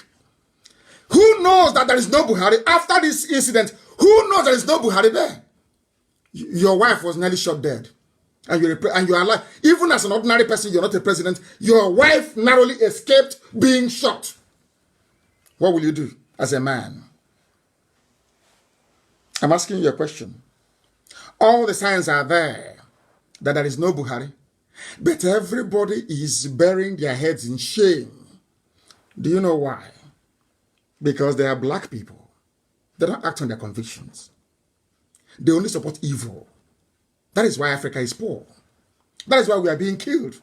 Who knows that there is no Buhari? After this incident, who knows there is no Buhari there? Your wife was nearly shot dead. And you are alive. Even as an ordinary person, you're not a president. Your wife narrowly escaped being shot. What will you do as a man? I'm asking you a question. All the signs are there that there is no Buhari. But everybody is burying their heads in shame. Do you know why? Because they are black people. They don't act on their convictions. They only support evil. That is why Africa is poor. That is why we are being killed.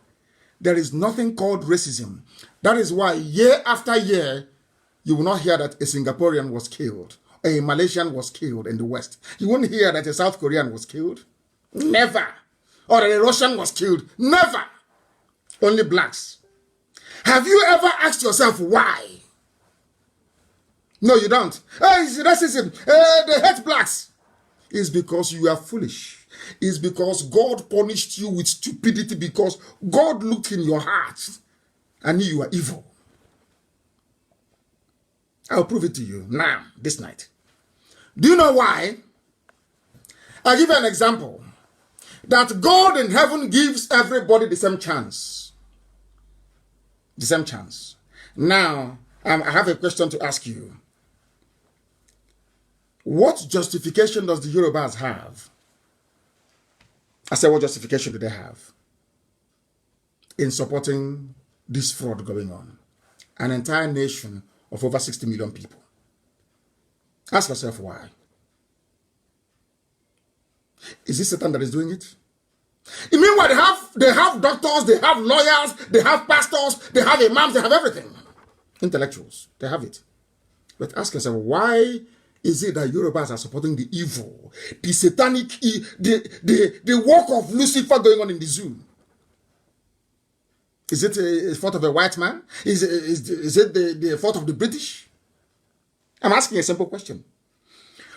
There is nothing called racism. That is why year after year, you will not hear that a Singaporean was killed, or a Malaysian was killed in the West. You won't hear that a South Korean was killed. Never. Or that a Russian was killed. Never. Only blacks. Have you ever asked yourself why? No, you don't. It's racism. They hate blacks. It's because you are foolish. It's because God punished you with stupidity, because God looked in your heart and knew you were evil. I'll prove it to you now, this night. Do you know why? I'll give you an example. That God in heaven gives everybody the same chance. The same chance. Now, I have a question to ask you. What justification does the Yorubas have? I said, what justification do they have in supporting this fraud going on? An entire nation of over 60 million people. Ask yourself why. Is it Satan that is doing it? You mean what? They have doctors, they have lawyers, they have pastors, they have imams, they have everything. Intellectuals, they have it. But ask yourself, why is it that Yorubas are supporting the evil, the satanic, the work of Lucifer going on in the zoo? Is it a fault of a white man? Is it the fault of the British? I'm asking a simple question.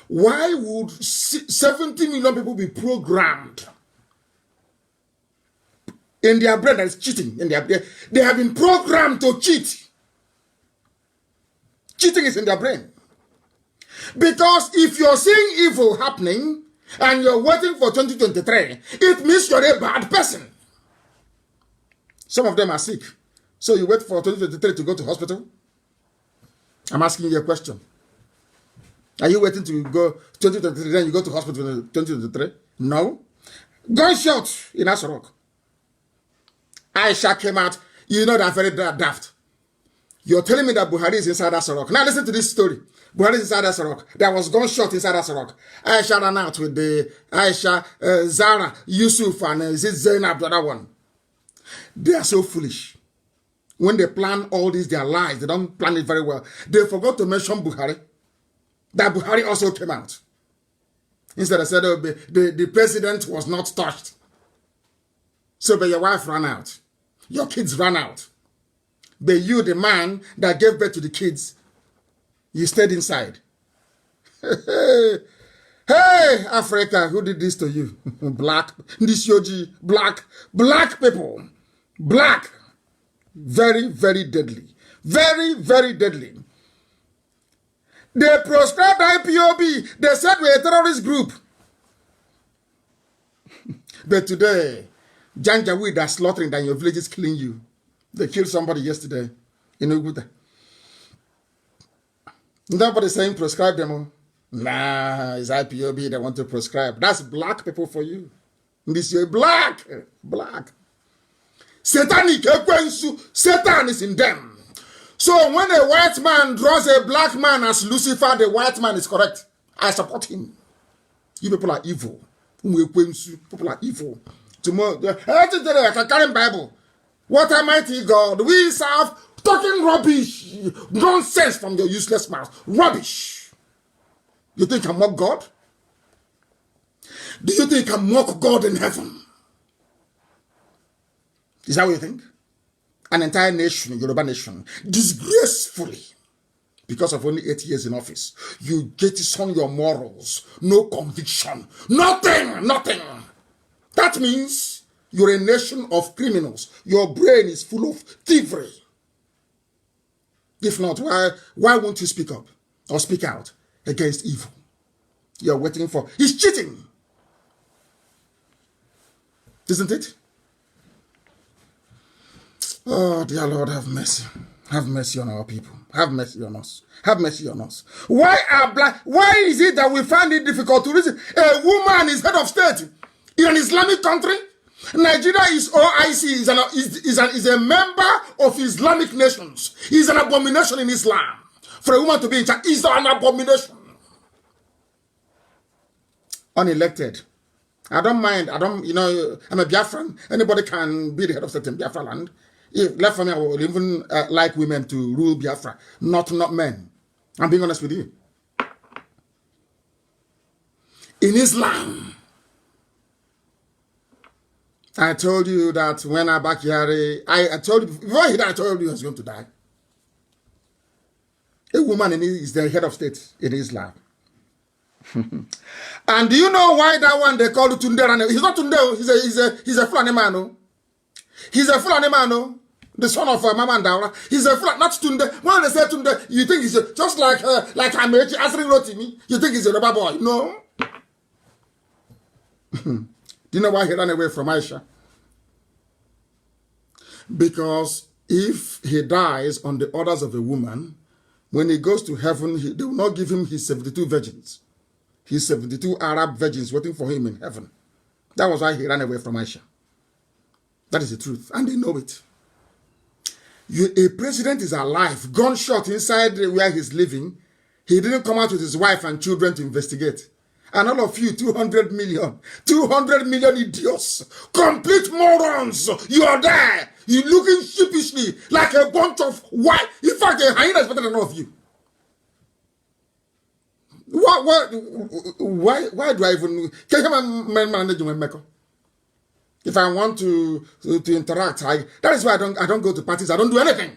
Why would 70 million people be programmed in their brain that is cheating? They have been programmed to cheat. Cheating is in their brain. Because if you're seeing evil happening and you're waiting for 2023, it means you're a bad person. Some of them are sick. So you wait for 2023 to go to hospital? I'm asking you a question. Are you waiting to go 2023, then you go to hospital in 2023? No. Gunshot in Asarok. Aisha came out. You know that very daft. You're telling me that Buhari is inside Asarok. Now listen to this story. Buhari is inside Asarok. There was gunshot inside Asarok. Aisha ran out with the Aisha, Zara, Yusuf, and is it Zainab, the other one? They are so foolish. When they plan all this, their lies, they don't plan it very well. They forgot to mention Buhari. That Buhari also came out. Instead they said, oh, the president was not touched. So but your wife ran out. Your kids ran out. But you, the man that gave birth to the kids, you stayed inside. Hey, Africa, who did this to you? Black, this Yoji, black people. Black. Very, very deadly. Very, very deadly. They proscribed IPOB. They said we're a terrorist group. But today, Janjaweed are slaughtering than your villages killing you. They killed somebody yesterday in Uguta. Nobody saying proscribe them. Nah, it's IPOB they want to proscribe. That's black people for you. This year, black. Satanic, Satan is in them. So when a white man draws a black man as Lucifer, the white man is correct. I support him. You people are evil. People are evil. Tomorrow, I can carry Bible. What a mighty God we serve. Talking rubbish, nonsense from your useless mouth. Rubbish. You think I mock God? Do you think I mock God in heaven? Is that what you think? An entire nation, Yoruba nation, disgracefully, because of only 8 years in office, you jettison your morals, no conviction, nothing. That means you're a nation of criminals. Your brain is full of thievery. If not, why won't you speak up or speak out against evil? You're waiting for, he's cheating. Isn't it? Oh, dear Lord, have mercy. Have mercy on our people. Have mercy on us. Have mercy on us. Why is it that we find it difficult to reason? A woman is head of state in an Islamic country. Nigeria is OIC, is a member of Islamic nations. Is an abomination in Islam. For a woman to be in charge is an abomination. Unelected. I don't mind. I'm a Biafran. Anybody can be the head of state in Biafra land. If left for me, I would even like women to rule Biafra, not men. I'm being honest with you. In Islam, I told you that when Abakari, I told you, before he died, I told you he was going to die. A woman is the head of state in Islam. And do you know why that one they call Tunde? He's not Tunde, he's a Fulani man. He's a Fulani man. The son of Mama and Daura. He's a Fulani, not Tunde. When they say Tunde, you think he's just like Amechi Asri wrote to me. You think he's a rubber boy. No. Do you know why he ran away from Aisha? Because if he dies on the orders of a woman, when he goes to heaven, they will not give him his 72 virgins. His 72 Arab virgins waiting for him in heaven. That was why he ran away from Aisha. That is the truth. And they know it. A president is alive, gunshot inside where he's living. He didn't come out with his wife and children to investigate. And all of you, 200 million idiots, complete morons, you are there. You're looking sheepishly like a bunch of white. In fact, a hyena is better than all of you. Why do I even... If I want to interact, that is why I don't go to parties. I don't do anything.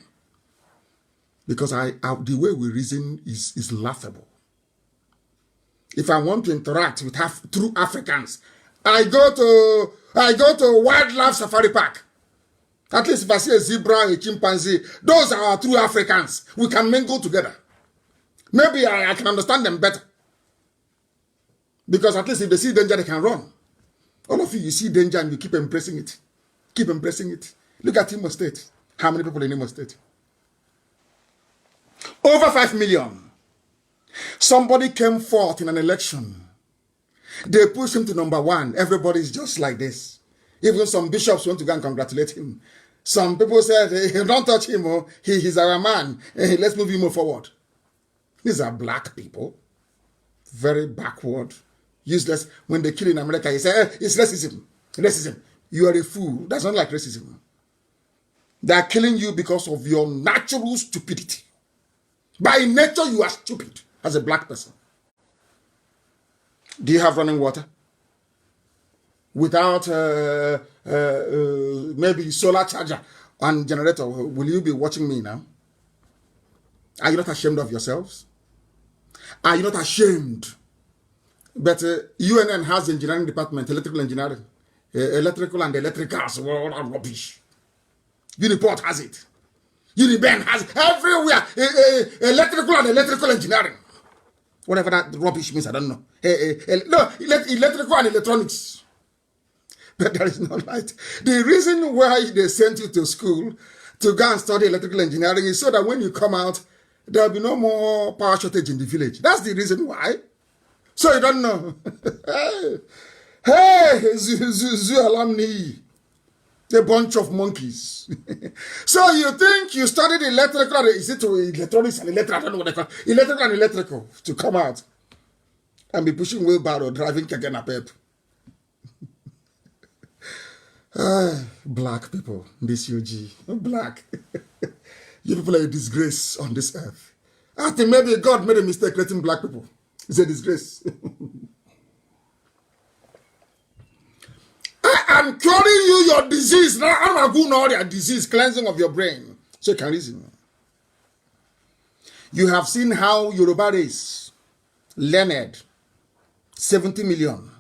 Because the way we reason is laughable. If I want to interact with true Africans, I go to wildlife safari park. At least if I see a zebra, a chimpanzee, those are our true Africans. We can mingle together. Maybe I can understand them better. Because at least if they see danger, they can run. All of you see danger and you keep embracing it. Keep embracing it. Look at Imo State. How many people in Imo State? Over 5 million. Somebody came forth in an election. They pushed him to number 1. Everybody is just like this. Even some bishops went to go and congratulate him. Some people said, hey, don't touch him. Oh. He's our man. Hey, let's move him forward. These are black people. Very backward. Useless. When they kill in America, he said, it's racism. Racism. You are a fool. That's not like racism. They are killing you because of your natural stupidity. By nature, you are stupid as a black person. Do you have running water? Without maybe solar charger and generator, will you be watching me now? Are you not ashamed of yourselves? Are you not ashamed? But UNN has engineering department, electrical engineering, electrical and electricals, all are rubbish. Uniport has it. Uniben has it. Everywhere. Electrical and electrical engineering. Whatever that rubbish means, I don't know. No, electrical and electronics. But there is no light. The reason why they sent you to school to go and study electrical engineering is so that when you come out, there will be no more power shortage in the village. That's the reason why. So you don't know. Hey, Zoo alumni. A bunch of monkeys. So you think you studied electrical, is it electronics and electrical, I don't know what they call it. Electrical and electrical to come out and be pushing wheelbarrow, driving keke napep. Black people, this UG, black. You people are a disgrace on this earth. I think maybe God made a mistake creating black people. It's a disgrace. I am curing you your disease. Now I'm going to all your disease, cleansing of your brain. So you can reason. You have seen how Yoruba race, learned, 70 million.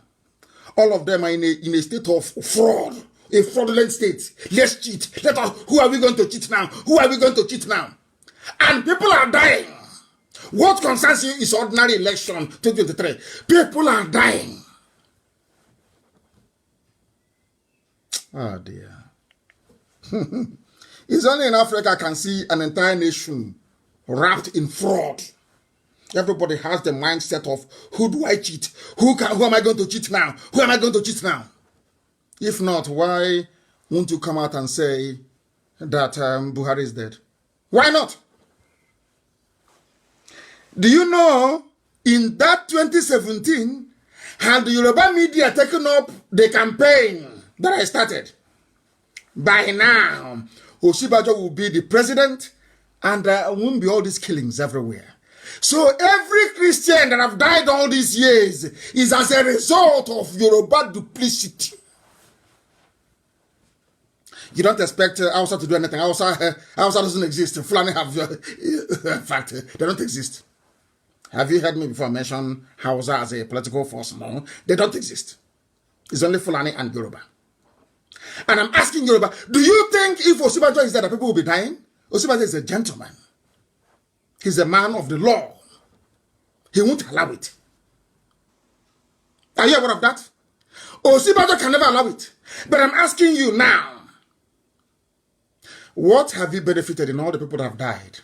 All of them are in a state of fraud, a fraudulent state. Let's cheat. Who are we going to cheat now? Who are we going to cheat now? And people are dying. What concerns you is ordinary election 2023. People are dying. Oh dear. It's only in Africa I can see an entire nation wrapped in fraud. Everybody has the mindset of, who do I cheat? Who am I going to cheat now? Who am I going to cheat now? If not, why won't you come out and say that Buhari is dead? Why not? Do you know, in that 2017, had the Yoruba media taken up the campaign that I started, by now, Osinbajo will be the president and there won't be all these killings everywhere. So every Christian that have died all these years is as a result of Yoruba duplicity. You don't expect Hausa to do anything. Hausa doesn't exist. Fulani have, in fact, they don't exist. Have you heard me before mention Hausa as a political force? No, they don't exist. It's only Fulani and Yoruba. And I'm asking Yoruba, do you think if Osinbajo is there, that people will be dying? Osinbajo is a gentleman. He's a man of the law. He won't allow it. Are you aware of that? Osinbajo can never allow it. But I'm asking you now, what have you benefited in all the people that have died?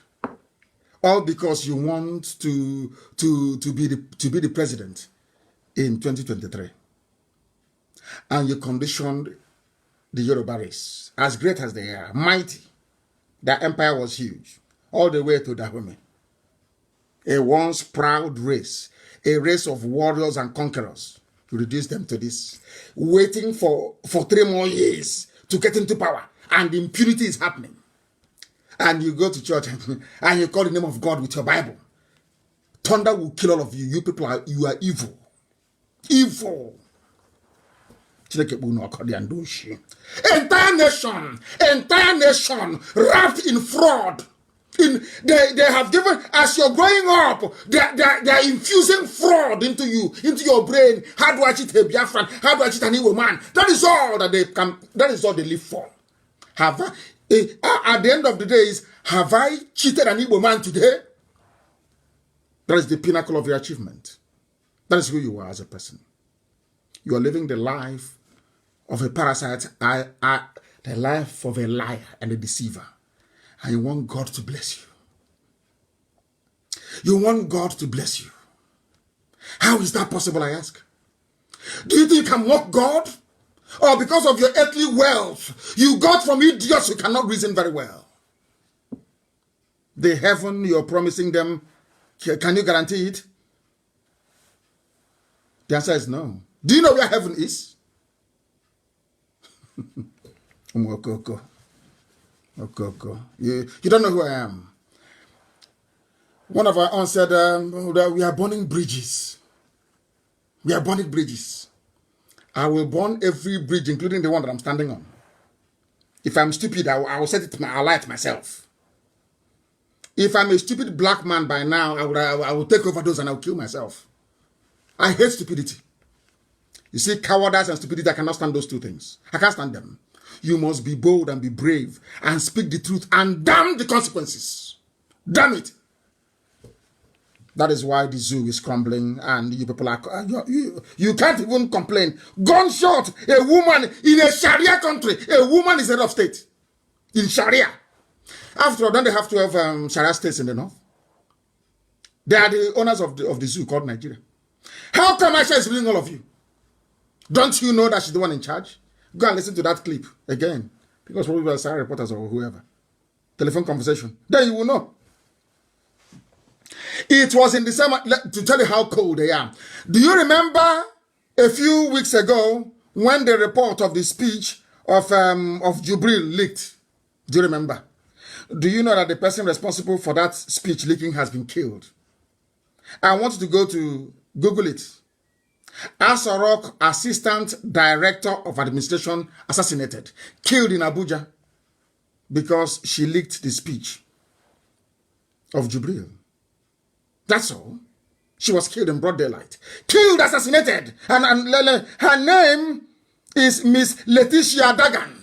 All because you want to be the president in 2023. And you conditioned the Yoruba race, as great as they are, mighty. Their empire was huge, all the way to Dahomey. A once proud race, a race of warriors and conquerors. You reduce them to this, waiting for 3 more years to get into power, and impunity is happening. And you go to church and you call the name of God with your Bible. Thunder will kill all of you. You people are evil. Evil. Entire nation wrapped in fraud. They have given, as you're growing up, they are infusing fraud into your brain. How do I cheat a Biafran? How do I cheat an Igbo man? That is all that they live for. At the end of the day have I cheated an Igbo man today? That is the pinnacle of your achievement. That is who you are as a person. You are living the life of a parasite, the life of a liar and a deceiver. And you want God to bless you. You want God to bless you. How is that possible, I ask? Do you think you can mock God? Or because of your earthly wealth, you got from idiots who cannot reason very well? The heaven you're promising them, can you guarantee it? The answer is no. Do you know where heaven is? You don't know who I am. One of our aunts said that we are burning bridges. We are burning bridges. I will burn every bridge, including the one that I'm standing on. If I'm stupid, I will set it. I'll light myself. If I'm a stupid black man by now, I will take overdose and I'll kill myself. I hate stupidity. You see, cowardice and stupidity, I cannot stand those two things. I can't stand them. You must be bold and be brave and speak the truth and damn the consequences. Damn it. That is why the zoo is crumbling and you people are... You can't even complain. Gunshot, a woman in a Sharia country. A woman is head of state. In Sharia. After all, don't they have to have Sharia states in the north? They are the owners of the zoo called Nigeria. How come Aisha is bringing all of you? Don't you know that she's the one in charge? Go and listen to that clip again. Because probably were Sarah reporters or whoever. Telephone conversation. Then you will know. It was in December, to tell you how cold they are. Do you remember a few weeks ago when the report of the speech of Jubril leaked? Do you remember? Do you know that the person responsible for that speech leaking has been killed? I want you to go to Google it. Asarok Assistant Director of Administration assassinated, killed in Abuja because she leaked the speech of Jubril. That's all. She was killed in broad daylight. Killed, assassinated. And her name is Miss Letitia Dagan.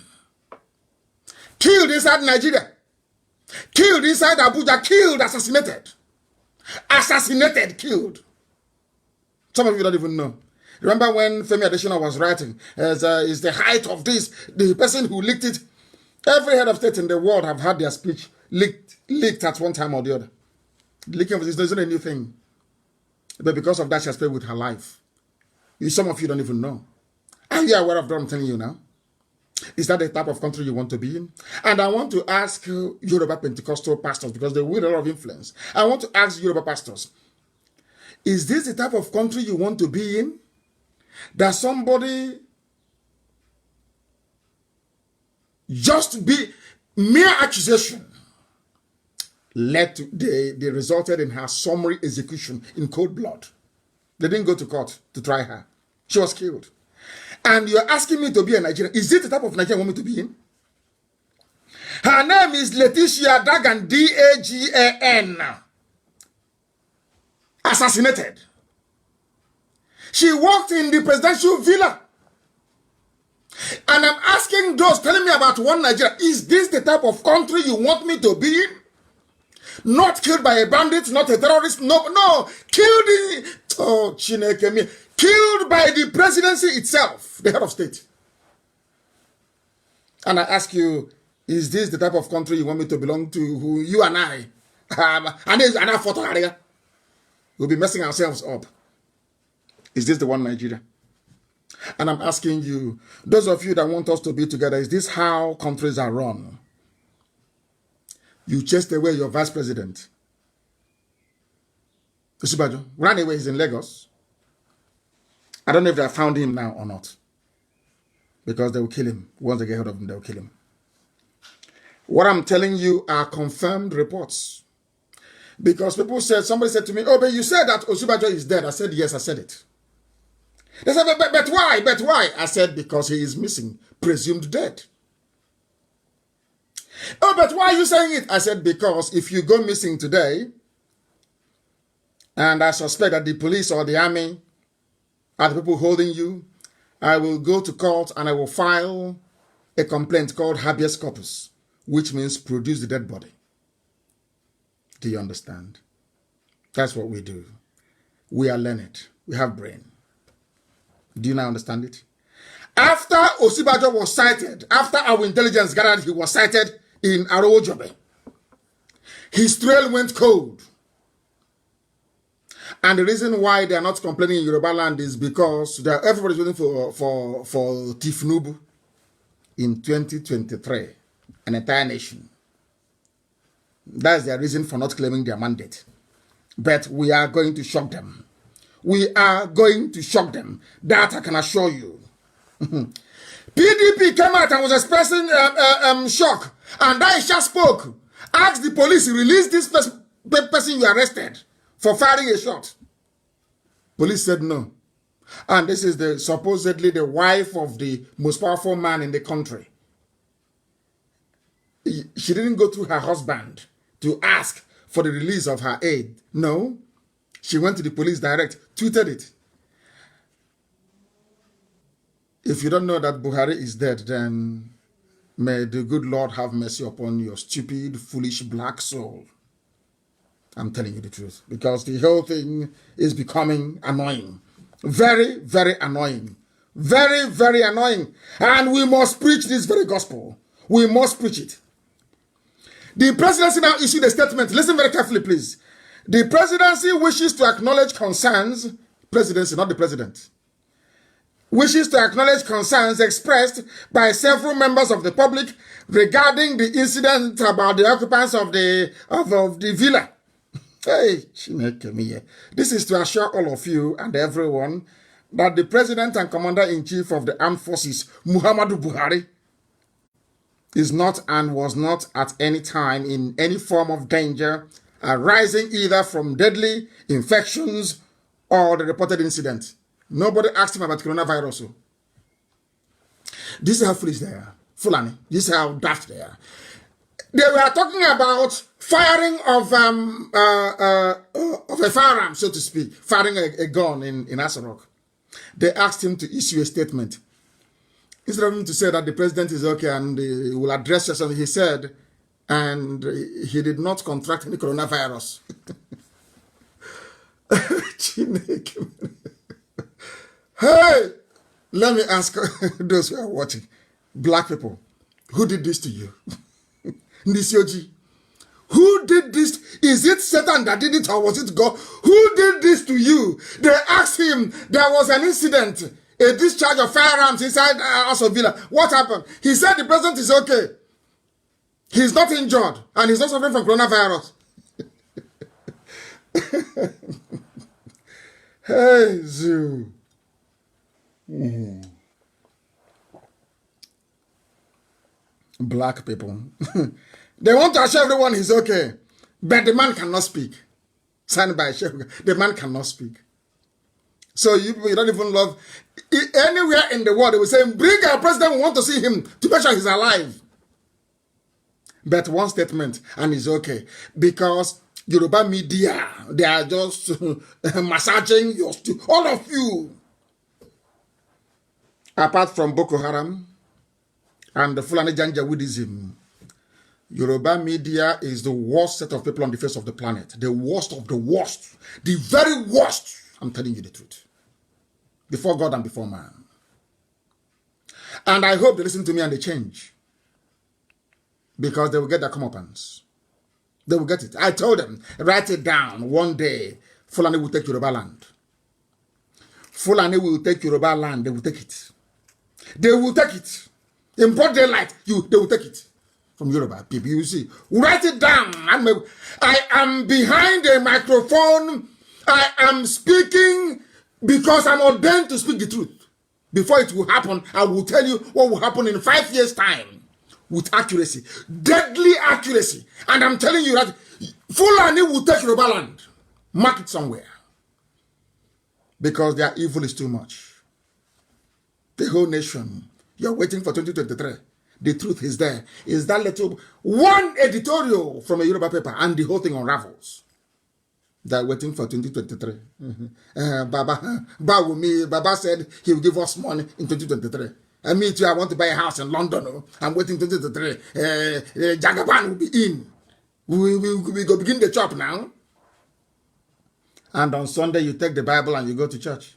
Killed inside Nigeria. Killed inside Abuja. Killed, assassinated. Assassinated, killed. Some of you don't even know. Remember when Femi Adesina was writing, is the height of this, the person who leaked it. Every head of state in the world have had their speech leaked at one time or the other. Leaking of this isn't a new thing. But because of that, she has paid with her life. Some of you don't even know. Are you aware of what I'm telling you now? Is that the type of country you want to be in? And I want to ask Yoruba Pentecostal pastors, because they wield a lot of influence. I want to ask Yoruba pastors, is this the type of country you want to be in? That somebody just be mere accusation they resulted in her summary execution in cold blood. They didn't go to court to try her. She was killed. And you're asking me to be a Nigerian. Is it the type of Nigerian you want me to be in? Her name is Letitia Dagan, D-A-G-A-N. Assassinated. She walked in the presidential villa. And I'm asking those telling me about one Nigeria, is this the type of country you want me to be in? Not killed by a bandit, not a terrorist, no, killed killed by the presidency itself, the head of state. And I ask you, is this the type of country you want me to belong to, who you and I, we'll be messing ourselves up? Is this the one Nigeria? And I'm asking you, those of you that want us to be together, is this how countries are run? You chased away your vice president. Osibajo ran away, he's in Lagos. I don't know if they have found him now or not. Because they will kill him. Once they get hold of him, they will kill him. What I'm telling you are confirmed reports. Because somebody said to me, oh, but you said that Osibajo is dead. I said, yes, I said it. They said, but why? But why? I said, because he is missing, presumed dead. Oh, but why are you saying it? I said, because if you go missing today, and I suspect that the police or the army are the people holding you, I will go to court and I will file a complaint called habeas corpus, which means produce the dead body. Do you understand? That's what we do. We are learned. We have brain. Do you now understand it? After Osibajo was sighted, after our intelligence gathered he was sighted in Arojobe, his trail went cold. And the reason why they are not complaining in Yoruba land is because everybody's waiting for Tifnubu in 2023, an entire nation. That's their reason for not claiming their mandate. But we are going to shock them. We are going to shock them. That I can assure you. PDP came out and was expressing shock. And Daisha spoke. Asked the police to release this person you arrested for firing a shot. Police said no. And this is supposedly the wife of the most powerful man in the country. She didn't go through her husband to ask for the release of her aide. No. She went to the police direct, tweeted it. If you don't know that Buhari is dead, then may the good Lord have mercy upon your stupid, foolish, black soul. I'm telling you the truth. Because the whole thing is becoming annoying. Very, very annoying. Very, very annoying. And we must preach this very gospel. We must preach it. The presidency now issued a statement. Listen very carefully, please. The presidency wishes to acknowledge concerns, presidency, not the president, wishes to acknowledge concerns expressed by several members of the public regarding the incident about the occupants of the villa. Hey, this is to assure all of you and everyone that the President and Commander-in-Chief of the Armed Forces, Muhammadu Buhari, is not and was not at any time in any form of danger arising either from deadly infections or the reported incident. Nobody asked him about coronavirus. This is how foolish they are. Fulani. This is how daft they are. They were talking about firing of a firearm, so to speak, firing a gun in Asarok. They asked him to issue a statement. Instead of him to say that the president is okay and he will address us, and he said, and he did not contract any coronavirus. Hey, let me ask those who are watching, black people, who did this to you? Nisioji, who did this? Is it Satan that did it, or was it God? Who did this to you? They asked him, there was an incident, a discharge of firearms inside House of Villa. What happened? He said the president is okay. He's not injured, and he's not suffering from coronavirus. Hey, Zoo. Black people. They want to assure everyone he's okay, but the man cannot speak. Signed by Sheikh. The man cannot speak. So you people, you don't even love. Anywhere in the world, they will say, bring our president, we want to see him to make sure he's alive. But one statement, and he's okay. Because Yoruba media, they are just massaging all of you. Apart from Boko Haram and the Fulani Janjaweedism, Yoruba media is the worst set of people on the face of the planet. The worst of the worst. The very worst. I'm telling you the truth. Before God and before man. And I hope they listen to me and they change. Because they will get their comeuppance. They will get it. I told them, write it down. One day, Fulani will take Yoruba land. Fulani will take Yoruba land. They will take it. They will take it. In broad daylight, they will take it. From Yoruba people, you see. Write it down. I am behind a microphone. I am speaking because I'm ordained to speak the truth. Before it will happen, I will tell you what will happen in 5 years' time. With accuracy. Deadly accuracy. And I'm telling you that Fulani will take Yoruba land. Mark it somewhere. Because their evil is too much. The whole nation, you're waiting for 2023. The truth is there. Is that little one editorial from a Yoruba paper and the whole thing unravels. They're waiting for 2023. Baba said he will give us money in 2023. And me too, I want to buy a house in London. Oh. I'm waiting 2023. Jagaban will be in. We go begin the chop now. And on Sunday, you take the Bible and you go to church.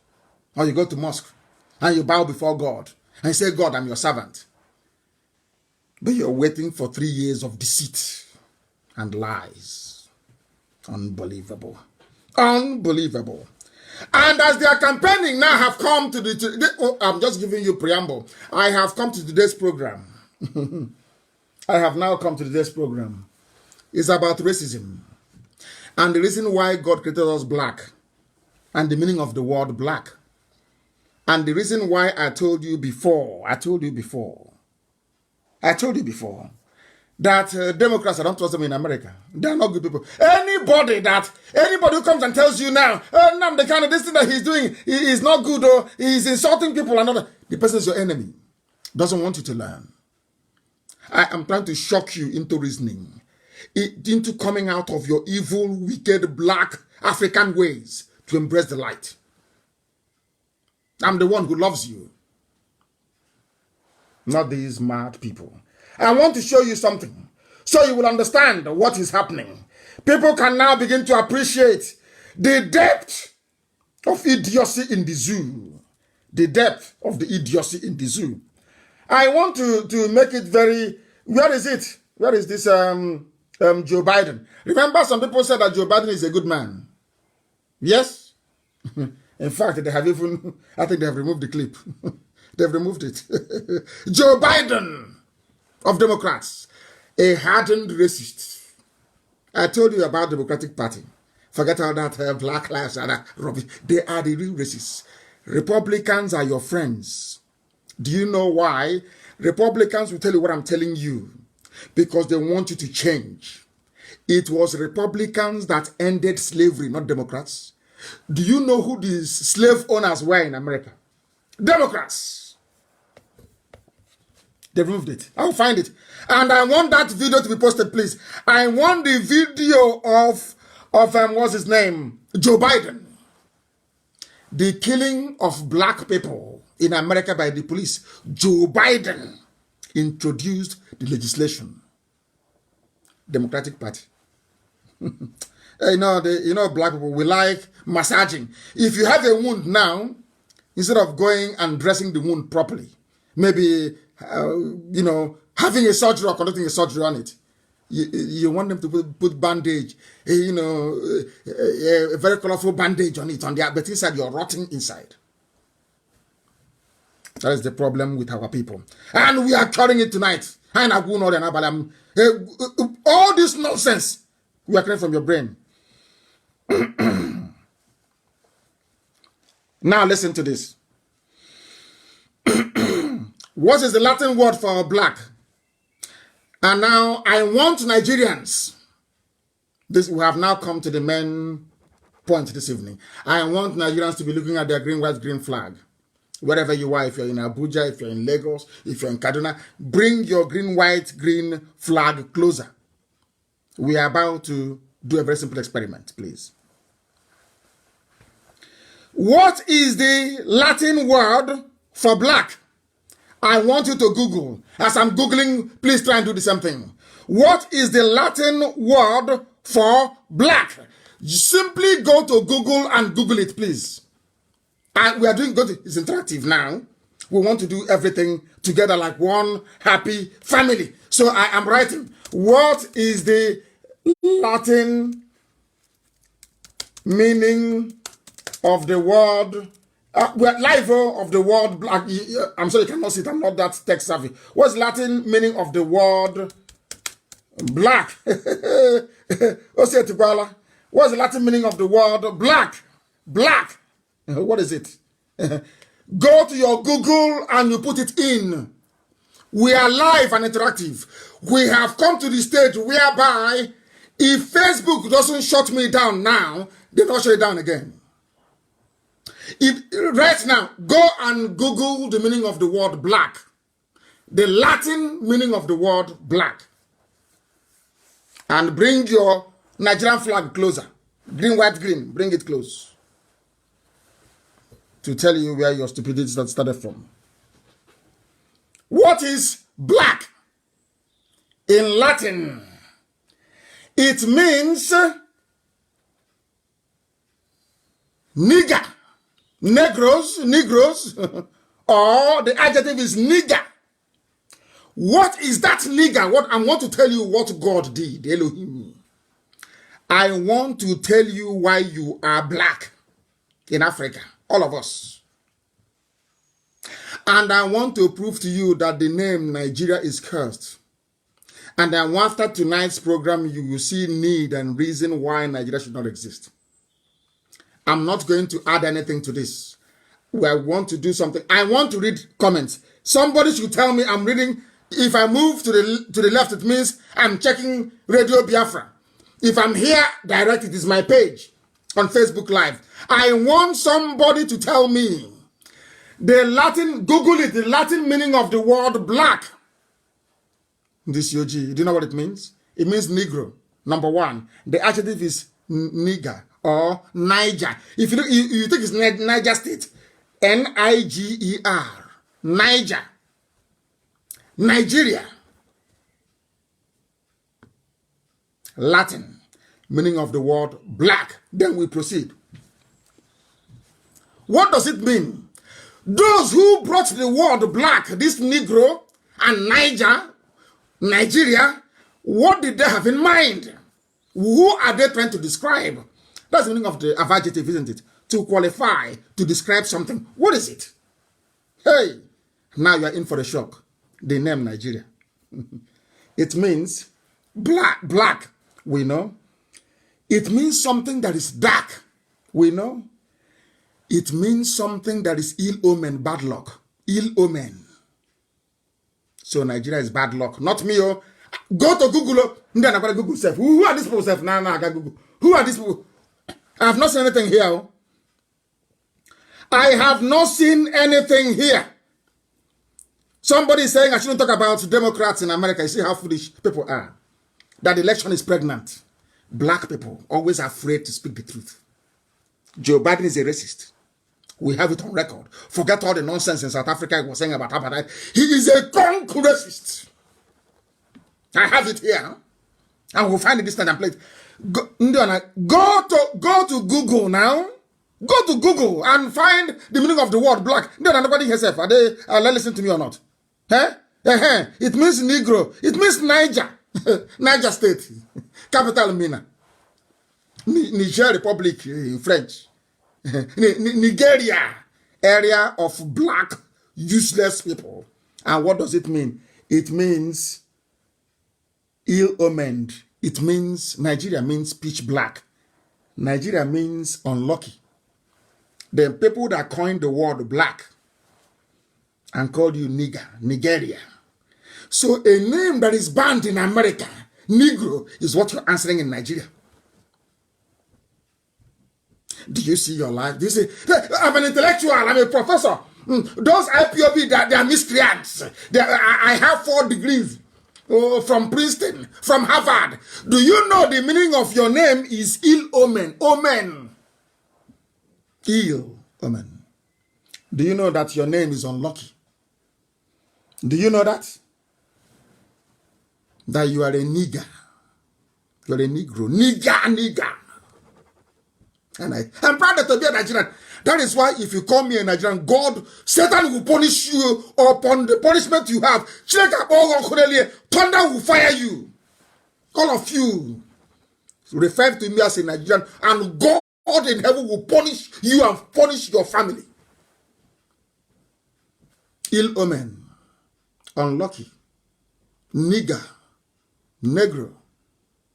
Or you go to mosque. And you bow before God. And you say, God, I'm your servant. But you're waiting for 3 years of deceit and lies. Unbelievable. Unbelievable. And as they are campaigning now have come to I'm just giving you preamble. I have come to today's program. I have now come to today's program. It's about racism. And the reason why God created us black. And the meaning of the word black. And the reason why I told you before that Democrats, I don't trust them in America. They're not good people. Anybody who comes and tells you now, the kind of this thing that he's doing is not good, or he's insulting people and all that, the person is your enemy. Doesn't want you to learn. I am trying to shock you into reasoning, into coming out of your evil, wicked, black African ways to embrace the light. I'm the one who loves you. Not these mad people. I want to show you something so you will understand what is happening. People can now begin to appreciate the depth of idiocy in the zoo. The depth of the idiocy in the zoo. I want to make it very... Where is it? Where is this Joe Biden? Remember, some people said that Joe Biden is a good man. Yes? In fact, they have even... I think they have removed the clip. They've removed it. Joe Biden of Democrats, a hardened racist. I told you about the Democratic Party. Forget all that black lives and that rubbish. They are the real racists. Republicans are your friends. Do you know why? Republicans will tell you what I'm telling you because they want you to change. It was Republicans that ended slavery, not Democrats. Do you know who the slave owners were in America? Democrats. They removed it. I'll find it. And I want that video to be posted, please. I want the video of what's his name? Joe Biden. The killing of black people in America by the police. Joe Biden introduced the legislation. Democratic Party. You know, black people, we like massaging. If you have a wound now, instead of going and dressing the wound properly, maybe, having a surgery or conducting a surgery on it, you want them to put bandage, a very colorful bandage on it, but inside you're rotting inside. That is the problem with our people. And we are curing it tonight. All this nonsense, we are clearing from your brain. Now listen to this. What is the Latin word for black? And now I want Nigerians. We have now come to the main point this evening. I want Nigerians to be looking at their green, white, green flag. Wherever you are, if you're in Abuja, if you're in Lagos, if you're in Kaduna, bring your green, white, green flag closer. We are about to do a very simple experiment, please. What is the Latin word for black? I want you to Google. As I'm Googling, please try and do the same thing. What is the Latin word for black? Simply go to Google and Google it, please. And we are doing good. It's interactive now. We want to do everything together like one happy family. So I am writing. What is the Latin meaning of the word? We're live of the word black. I'm sorry you cannot see it. I'm not that tech savvy. What's Latin meaning of the word black? What's the Latin meaning of the word black? Black. What is it? Go to your Google and you put it in. We are live and interactive. We have come to the stage whereby if Facebook doesn't shut me down now, they don't shut it down again. Right now, go and Google the meaning of the word black. The Latin meaning of the word black. And bring your Nigerian flag closer. Green, white, green. Bring it close. To tell you where your stupidity started from. What is black? In Latin, it means nigger. Negroes, or the adjective is nigger. What is that nigger? I want to tell you what God did, Elohim. I want to tell you why you are black in Africa, all of us. And I want to prove to you that the name Nigeria is cursed. And then after tonight's program, you will see need and reason why Nigeria should not exist. I'm not going to add anything to this. I want to do something. I want to read comments. Somebody should tell me I'm reading. If I move to the left, it means I'm checking Radio Biafra. If I'm here, direct, it is my page on Facebook Live. I want somebody to tell me the Latin, Google it, the Latin meaning of the word black. This Yogi, do you know what it means? It means Negro, number one. The adjective is nigger or Niger. If you look, you think it's Niger State, Niger, Niger, Nigeria. Latin, meaning of the word black. Then we proceed. What does it mean? Those who brought the word black, this Negro and Nigeria, what did they have in mind? Who are they trying to describe? That's the meaning of the adjective, isn't it? To qualify, to describe something. What is it? Hey, now you are in for a shock. The name Nigeria. It means black, we know. It means something that is dark, we know. It means something that is ill omen, bad luck, ill omen. So Nigeria is bad luck. Not me. Oh. Go to Google. Oh. Then I'm going to Google self. Who are these people? Self? Nah, I got Google. Who are these people? I have not seen anything here. Oh. I have not seen anything here. Somebody is saying I shouldn't talk about Democrats in America. You see how foolish people are. That the election is pregnant. Black people always afraid to speak the truth. Joe Biden is a racist. We have it on record. Forget all the nonsense in South Africa he was saying about apartheid. He is a conk racist. I have it here. And we'll find it this time and play it. Go to Google now. Go to Google and find the meaning of the word black. No, nobody herself. Are they listen to me or not? It means Negro. It means Niger. Niger State. Capital Mina. Niger Republic in French. Nigeria. Area of black, useless people. And what does it mean? It means ill-omened. It means, Nigeria means pitch black. Nigeria means unlucky. The people that coined the word black and called you nigger, Nigeria. So a name that is banned in America, Negro, is what you're answering in Nigeria. Do you see your life? Do you see? I'm an intellectual. I'm a professor. Those IPOB, they are miscreants. I have 4 degrees from Princeton, from Harvard. Do you know the meaning of your name is ill omen? Omen. Ill omen. Do you know that your name is unlucky? Do you know that? That you are a nigger. You're a Negro. Nigger. And I'm proud to be a Nigerian. That is why if you call me a Nigerian, God, Satan will punish you upon the punishment you have. Thunder will fire you. All of you refer to me as a Nigerian, and God in heaven will punish you and punish your family. Ill omen, unlucky, nigger, negro.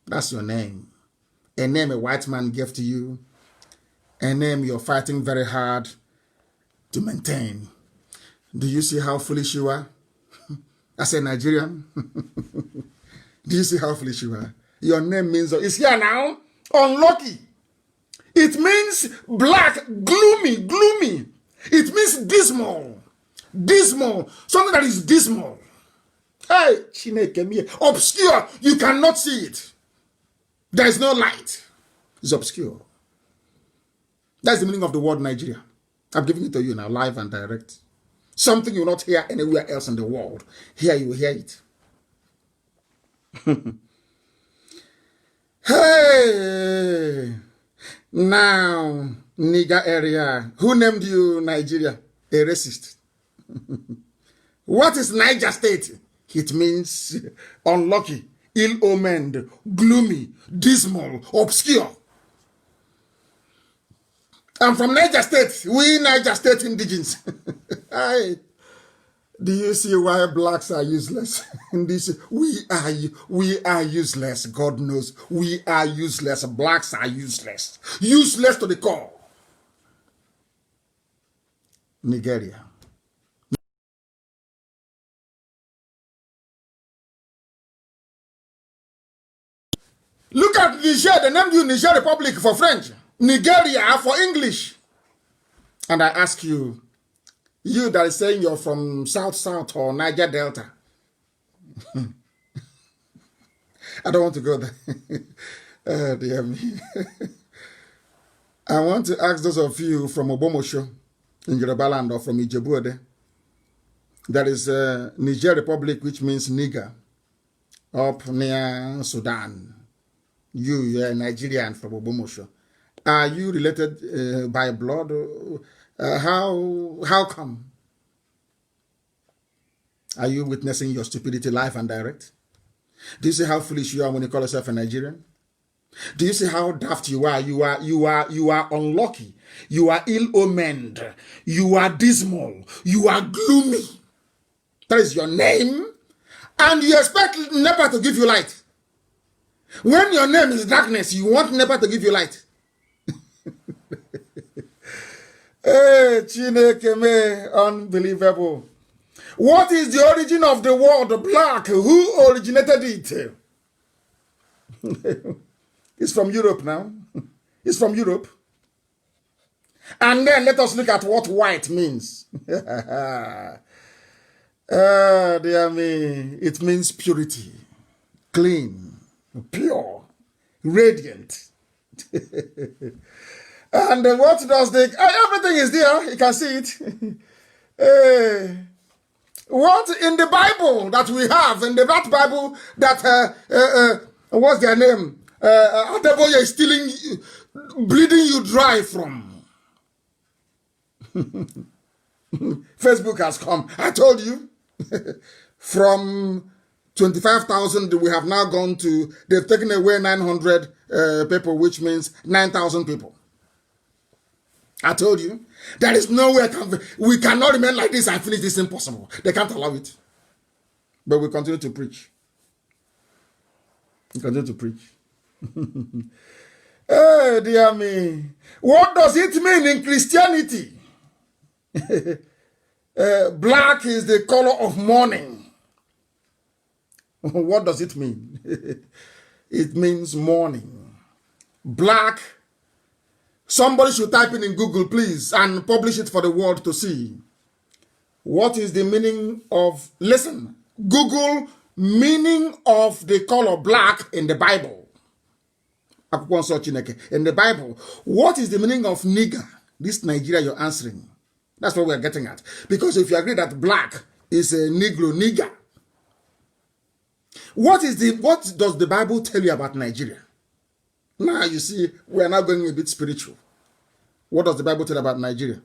That's your name. A name a white man gave to you. A name you're fighting very hard to maintain. Do you see how foolish you are? As a Nigerian? Do you see how foolish you are? Your name means, it's here now, unlucky. It means black, gloomy. It means dismal. Something that is dismal. Hey, Chineke, obscure. You cannot see it. There is no light. It's obscure. That's the meaning of the word Nigeria. I'm giving it to you now, live and direct. Something you will not hear anywhere else in the world. Here you will hear it. Hey! Now, nigger area. Who named you Nigeria? A racist. What is Niger State? It means unlucky, ill-omened, gloomy, dismal, obscure. I'm from Niger State. We Niger State indigens. Do you see why blacks are useless? In this, we are useless. God knows we are useless. Blacks are useless. Useless to the core. Nigeria. Look at Niger. They named you Niger Republic for French. Nigeria for English. And I ask you, you that is saying you're from South or Niger Delta. I don't want to go there. Oh, dear me. I want to ask those of you from Obomosho in Yoruba land or from Ijebuode. That is Niger Republic, which means nigger, up near Sudan. You're Nigerian from Obomosho. Are you related by blood? How come? Are you witnessing your stupidity live and direct? Do you see how foolish you are when you call yourself a Nigerian? Do you see how daft you are? You are unlucky. You are ill-omened. You are dismal. You are gloomy. That is your name. And you expect NEPA to give you light. When your name is darkness, you want NEPA to give you light. Hey, Chineke me, unbelievable. What is the origin of the word black? Who originated it? It's from Europe now. It's from Europe. And then let us look at what white means. Dear me, it means purity, clean, pure, radiant. And what does the... everything is there. You can see it. What in the Bible that we have, in that Bible that, what's their name? Adeboye is stealing, bleeding you dry from. Facebook has come. I told you. From 25,000, we have now gone to, they've taken away 900 people, which means 9,000 people. I told you. There is no way we cannot remain like this and finish this. Impossible. They can't allow it. But we continue to preach. We continue to preach. Oh, dear me. What does it mean in Christianity? Black is the color of mourning. What does it mean? It means mourning. Black. Somebody should type in Google, please, and publish it for the world to see. What is the meaning of, listen, Google meaning of the color black in the Bible. In the Bible, what is the meaning of nigger? This Nigeria you're answering. That's what we're getting at. Because if you agree that black is a Negro, nigger, what does the Bible tell you about Nigeria? Now you see, we are now going a bit spiritual. What does the Bible tell about Nigeria?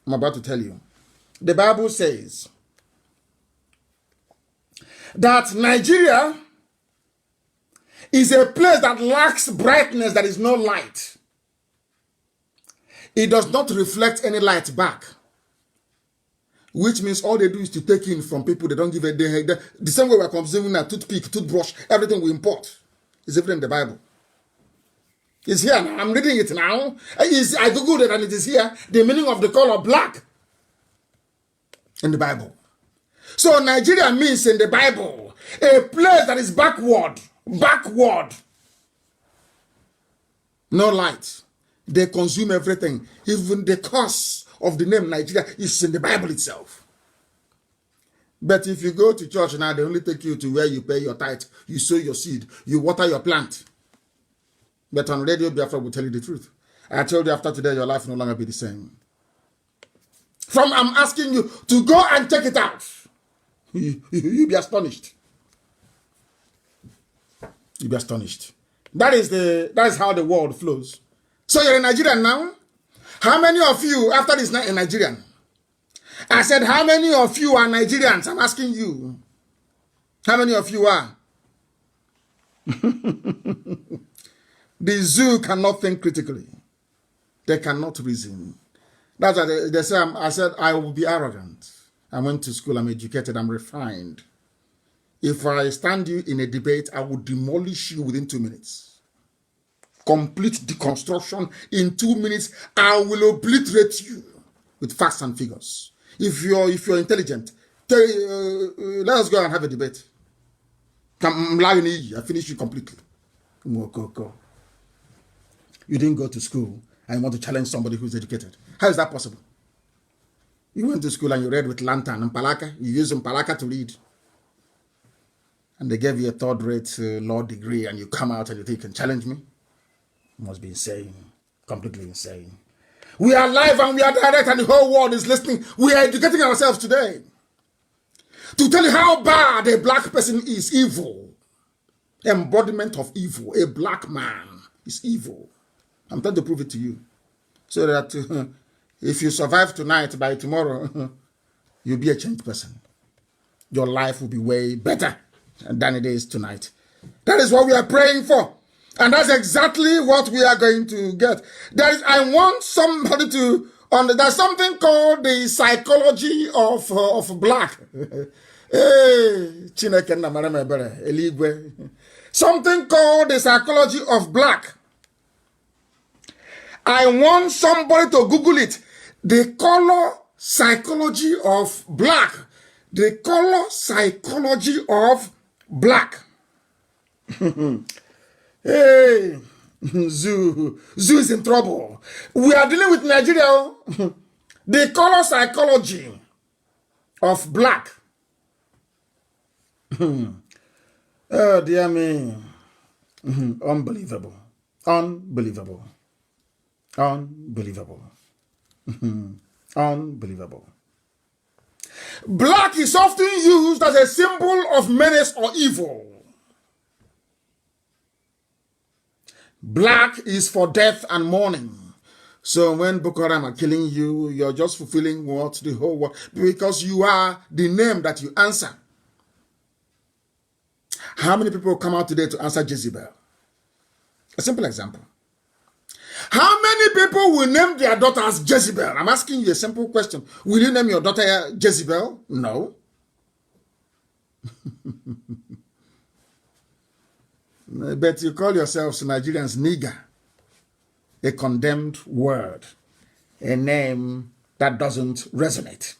I'm about to tell you. The Bible says that Nigeria is a place that lacks brightness, there is no light. It does not reflect any light back. Which means all they do is to take in from people. They don't give a day. The same way we're consuming a toothpick, toothbrush, everything we import is even in the Bible. It's here now. I'm reading it now. I googled it and it is here. The meaning of the color black in the Bible. So Nigeria means in the Bible a place that is backward. Backward. No light. They consume everything. Even the cause of the name Nigeria is in the Bible itself. But if you go to church now, they only take you to where you pay your tithe, you sow your seed, you water your plant. But on Radio Biafra will tell you the truth. I told you after today, your life will no longer be the same. I'm asking you to go and check it out. You'll be astonished. You'll be astonished. That is how the world flows. So you're a Nigerian now? How many of you, after this night, are Nigerian? I said, how many of you are Nigerians? I'm asking you. How many of you are? The zoo cannot think critically. They cannot reason. That's why they say, I said, I will be arrogant. I went to school, I'm educated, I'm refined. If I stand you in a debate, I will demolish you within 2 minutes. Complete deconstruction in 2 minutes. I will obliterate you with facts and figures. If you're intelligent, let us go and have a debate. I finish you completely. Go. You didn't go to school and you want to challenge somebody who's educated. How is that possible? You went to school and you read with lantern and palaka. You used palaka to read. And they gave you a third-rate law degree and you come out and you think you can challenge me? You must be insane. Completely insane. We are live and we are direct and the whole world is listening. We are educating ourselves today to tell you how bad a black person is. Evil. Embodiment of evil. A black man is evil. I'm trying to prove it to you. So that if you survive tonight, by tomorrow, you'll be a changed person. Your life will be way better than it is tonight. That is what we are praying for. And that's exactly what we are going to get. I want somebody to, there's something called the psychology of black. Something called the psychology of black. I want somebody to Google it. The color psychology of black. The color psychology of black. Hey, Zoo is in trouble. We are dealing with Nigeria. The color psychology of black. Oh, dear me. Unbelievable. Unbelievable. Unbelievable. Unbelievable. Black is often used as a symbol of menace or evil. Black is for death and mourning. So when Boko Haram are killing you, you're just fulfilling what the whole world, because you are the name that you answer. How many people come out today to answer Jezebel? A simple example. How many people will name their daughter as Jezebel? I'm asking you a simple question. Will you name your daughter Jezebel? No. But you call yourselves Nigerians nigger. A condemned word. A name that doesn't resonate.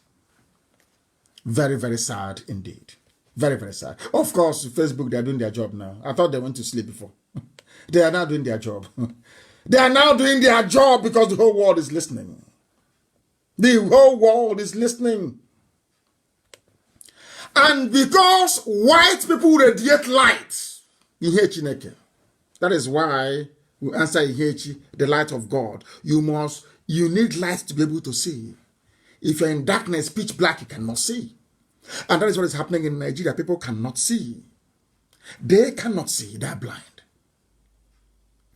Very, very sad indeed. Very, very sad. Of course, Facebook, they are doing their job now. I thought they went to sleep before. They are now doing their job. They are now doing their job because the whole world is listening. The whole world is listening. And because white people radiate light, that is why we answer the light of God. You need light to be able to see. If you're in darkness, pitch black, you cannot see. And that is what is happening in Nigeria. People cannot see. They cannot see. They're blind.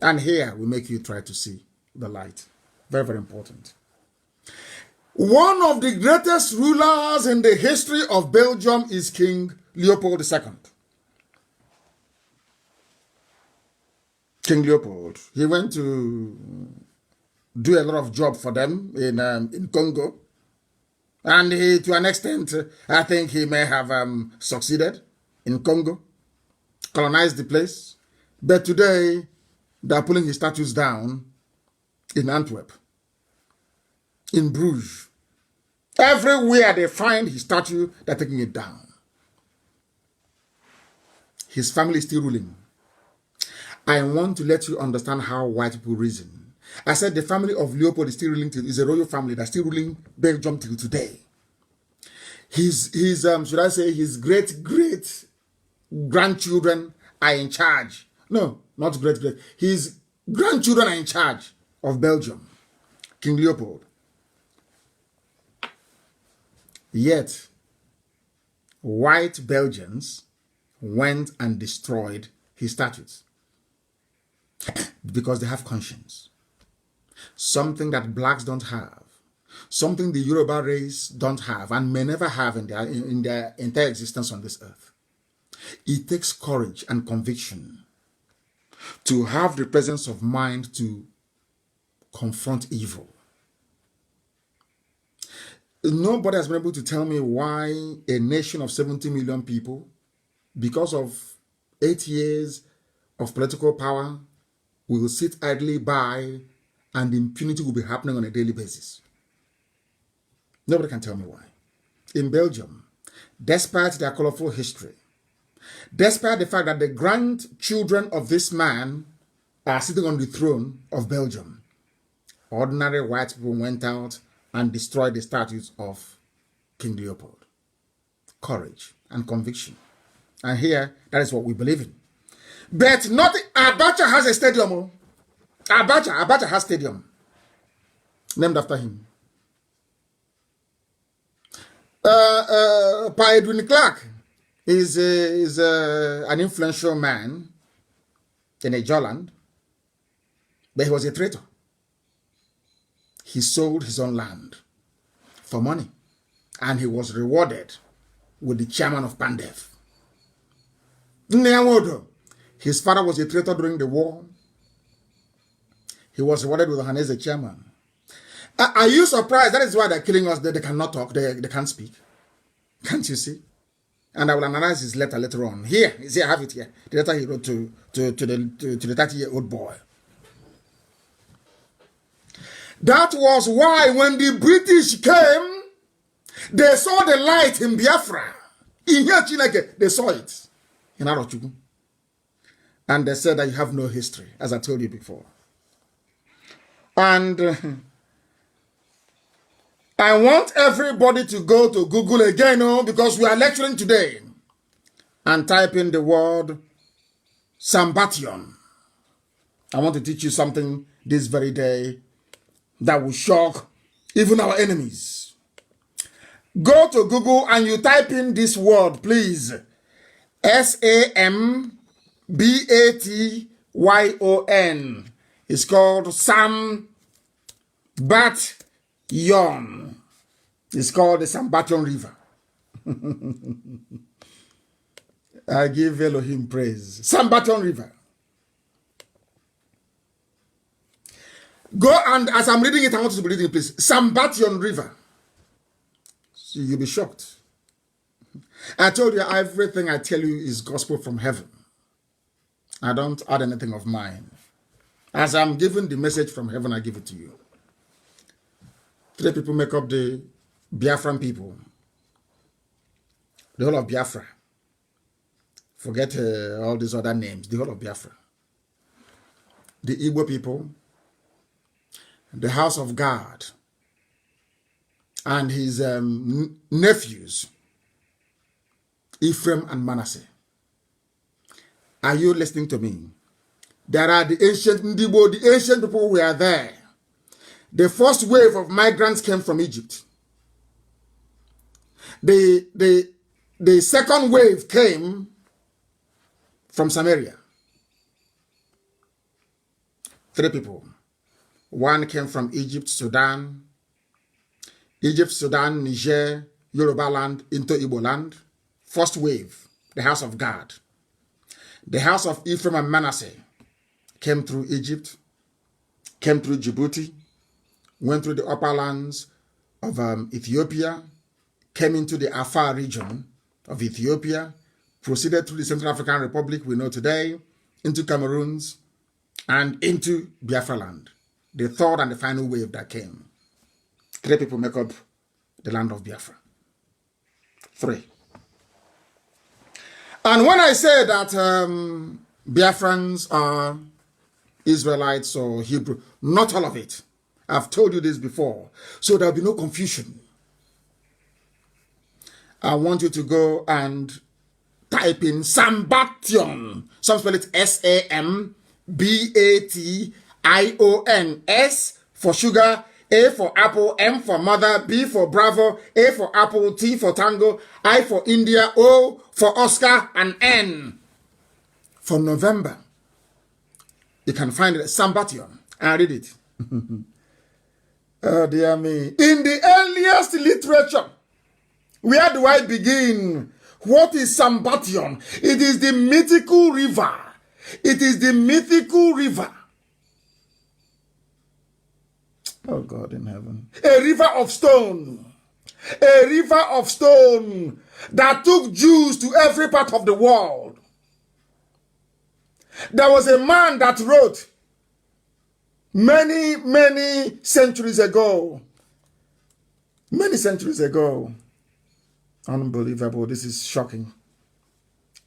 And here we make you try to see the light. Very, very important. One of the greatest rulers in the history of Belgium is King Leopold II. King Leopold. He went to do a lot of job for them in Congo. And to an extent, I think he may have succeeded in Congo, colonized the place. But today, they are pulling his statues down in Antwerp, in Bruges. Everywhere they find his statue, they're taking it down. His family is still ruling. I want to let you understand how white people reason. I said the family of Leopold is still ruling, is a royal family that's still ruling Belgium till today. Should I say, his great grandchildren are in charge. No, not great. His grandchildren are in charge of Belgium. King Leopold. Yet, white Belgians went and destroyed his statues because they have conscience. Something that blacks don't have. Something the Yoruba race don't have and may never have in their entire existence on this earth. It takes courage and conviction to have the presence of mind to confront evil. Nobody has been able to tell me why a nation of 70 million people, because of 8 years of political power, will sit idly by and impunity will be happening on a daily basis. Nobody can tell me why. In Belgium, despite their colorful history, despite the fact that the grandchildren of this man are sitting on the throne of Belgium, ordinary white people went out and destroyed the statues of King Leopold. Courage and conviction. And here, that is what we believe in. But not Abacha has a stadium. Abacha has a stadium named after him. Pa Edwin Clark is an influential man in a Joland, but he was a traitor. He sold his own land for money, and he was rewarded with the chairman of Pandef. His father was a traitor during the war. He was rewarded with Ohaneze chairman. Are you surprised? That is why they're killing us. They cannot talk. They can't speak. Can't you see? And I will analyze his letter later on. Here, you see, I have it here. The letter he wrote to the 30-year-old boy. That was why when the British came, They saw the light in Biafra. In here, they saw it in Arochukwu. And they said that you have no history, as I told you before. And I want everybody to go to Google again, because we are lecturing today, and type in the word Sambation. I want to teach you something this very day that will shock even our enemies. Go to Google and you type in this word, please. Sambation. It's called Sambation. It's called the Sambation River. I give Elohim praise. Sambation River. Go, and as I'm reading it, I want you to be reading it, please. Sambation River. So you'll be shocked. I told you everything I tell you is gospel from heaven. I don't add anything of mine. As I'm giving the message from heaven, I give it to you. 3 people make up the Biafran people. The whole of Biafra. Forget all these other names. The whole of Biafra. The Igbo people. The house of God. And his nephews. Ephraim and Manasseh. Are you listening to me? There are the ancient Ndibo, the ancient people were there. The first wave of migrants came from Egypt. The second wave came from Samaria. 3 people. One came from Egypt, Sudan, Niger, Yoruba land into Igbo land. First wave, the house of God. The house of Ephraim and Manasseh came through Egypt, came through Djibouti, went through the upper lands of Ethiopia, came into the Afar region of Ethiopia, proceeded through the Central African Republic we know today, into Cameroons, and into Biafra land. The third and the final wave that came. 3 people make up the land of Biafra. 3. And when I say that Biafrans are Israelites or Hebrew, not all of it. I've told you this before, so there'll be no confusion. I want you to go and type in Sambation. Some spell it Sambation. S for sugar, A for apple, M for mother, B for Bravo, A for apple, T for tango, I for India, O for Oscar, and N for November. You can find it at Sambation. I read it. Oh dear me. In the earliest literature, where do I begin? What is Sambation? It is the mythical river. It is the mythical river. Oh God in heaven. A river of stone. A river of stone that took Jews to every part of the world. There was a man that wrote many centuries ago. Many centuries ago. Unbelievable. This is shocking.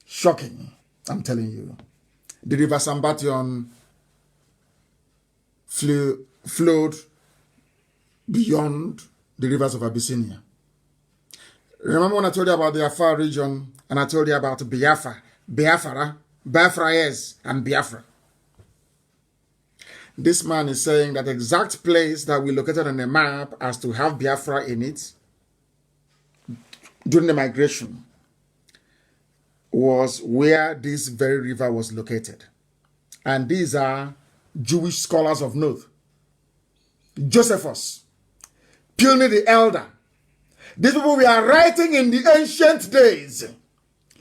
Shocking. I'm telling you. The river Sambation flowed beyond the rivers of Abyssinia. Remember when I told you about the Afar region and I told you about Biafra, yes, and Biafra. This man is saying that the exact place that we located on the map as to have Biafra in it during the migration was where this very river was located. And these are Jewish scholars of note. Josephus, Pliny the Elder. These people were writing in the ancient days.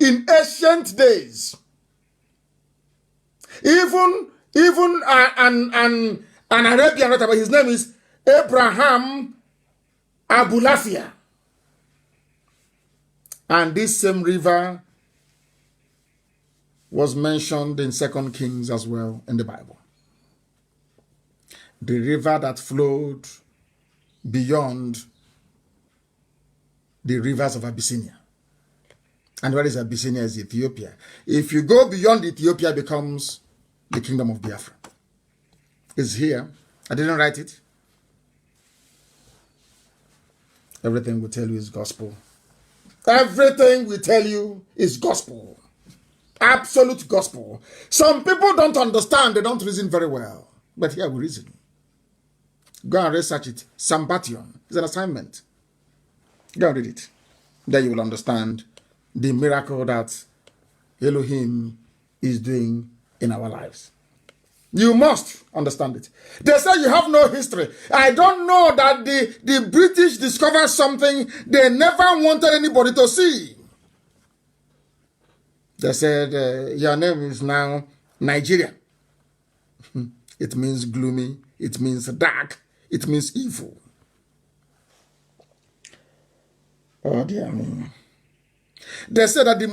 In ancient days. Even an Arabian writer, but his name is Abraham Abulafia. And this same river was mentioned in 2 Kings as well in the Bible. The river that flowed beyond the rivers of Abyssinia. And where is Abyssinia? Is Ethiopia. If you go beyond Ethiopia, it becomes the kingdom of Biafra. It's here. I didn't write it. Everything we tell you is gospel. Everything we tell you is gospel. Absolute gospel. Some people don't understand. They don't reason very well. But here we reason. Go and research it. Sambation is an assignment. Go and read it. Then you will understand the miracle that Elohim is doing in our lives. You must understand it. They say you have no history. I don't know that the British discovered something they never wanted anybody to see. They said, your name is now Nigeria. It means gloomy. It means dark. It means evil. Oh, dear me. They said that the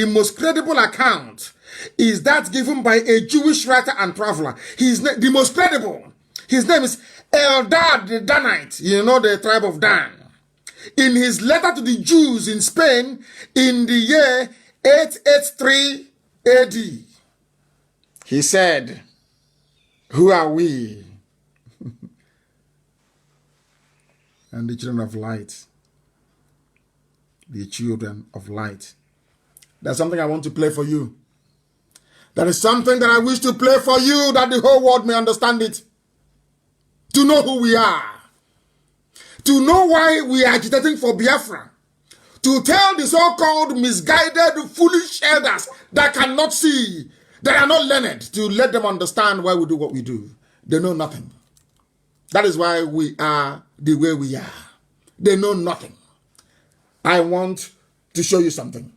most credible account is that given by a Jewish writer and traveler. The most credible. His name is Eldad the Danite. You know, the tribe of Dan. In his letter to the Jews in Spain in the year 883 AD, he said, who are we? And the children of light. The children of light. There's something I want to play for you. There is something that I wish to play for you that the whole world may understand it. To know who we are. To know why we are agitating for Biafra. To tell the so-called misguided, foolish elders that cannot see, that are not learned, to let them understand why we do what we do. They know nothing. That is why we are the way we are. They know nothing. I want to show you something.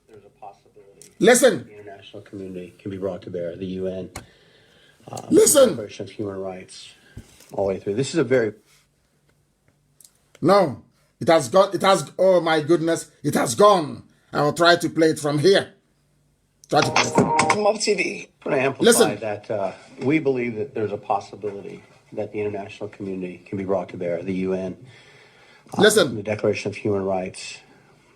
There's a possibility. Listen. The international community can be brought to bear. The UN. Listen. Declaration of Human Rights. All the way through. This is a very... No. It has gone. It has. Oh my goodness. It has gone. I will try to play it from here. Try to play it from Mob TV. I want to amplify that we believe that there's a possibility that the international community can be brought to bear. The UN. Listen. The Declaration of Human Rights,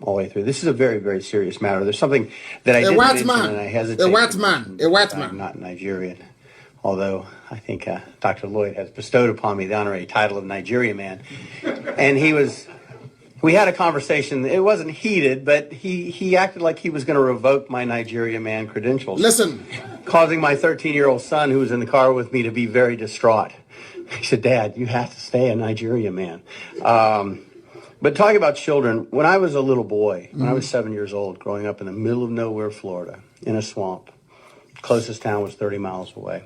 all the way through. This is a very, very serious matter. There's something that I A didn't white mention, man. and I hesitate. A white man. A white I'm man. not Nigerian, although I think Dr. Lloyd has bestowed upon me the honorary title of Nigeria man. And we had a conversation. It wasn't heated, but he acted like he was going to revoke my Nigeria man credentials. Listen. Causing my 13-year-old son, who was in the car with me, to be very distraught. He said, Dad, you have to stay a Nigeria man. But talking about children, when I was a little boy, when I was 7 years old, growing up in the middle of nowhere, Florida, in a swamp, closest town was 30 miles away.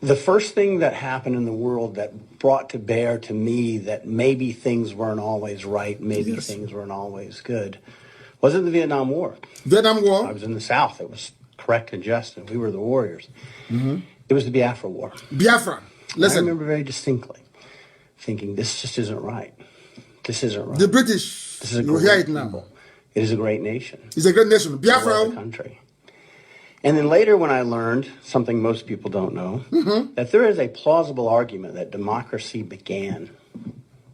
The first thing that happened in the world that brought to bear to me that maybe things weren't always right, maybe things weren't always good, wasn't the Vietnam War. Vietnam War. I was in the South. It was correct and just, and we were the warriors. It was the Biafra War. Biafra. Listen. I remember very distinctly thinking, this just isn't right. This isn't right. The British. This is a you great hear it people. now. It is a great nation. It's a great nation. I Biafra. love the country. And then later when I learned, something most people don't know, that there is a plausible argument that democracy began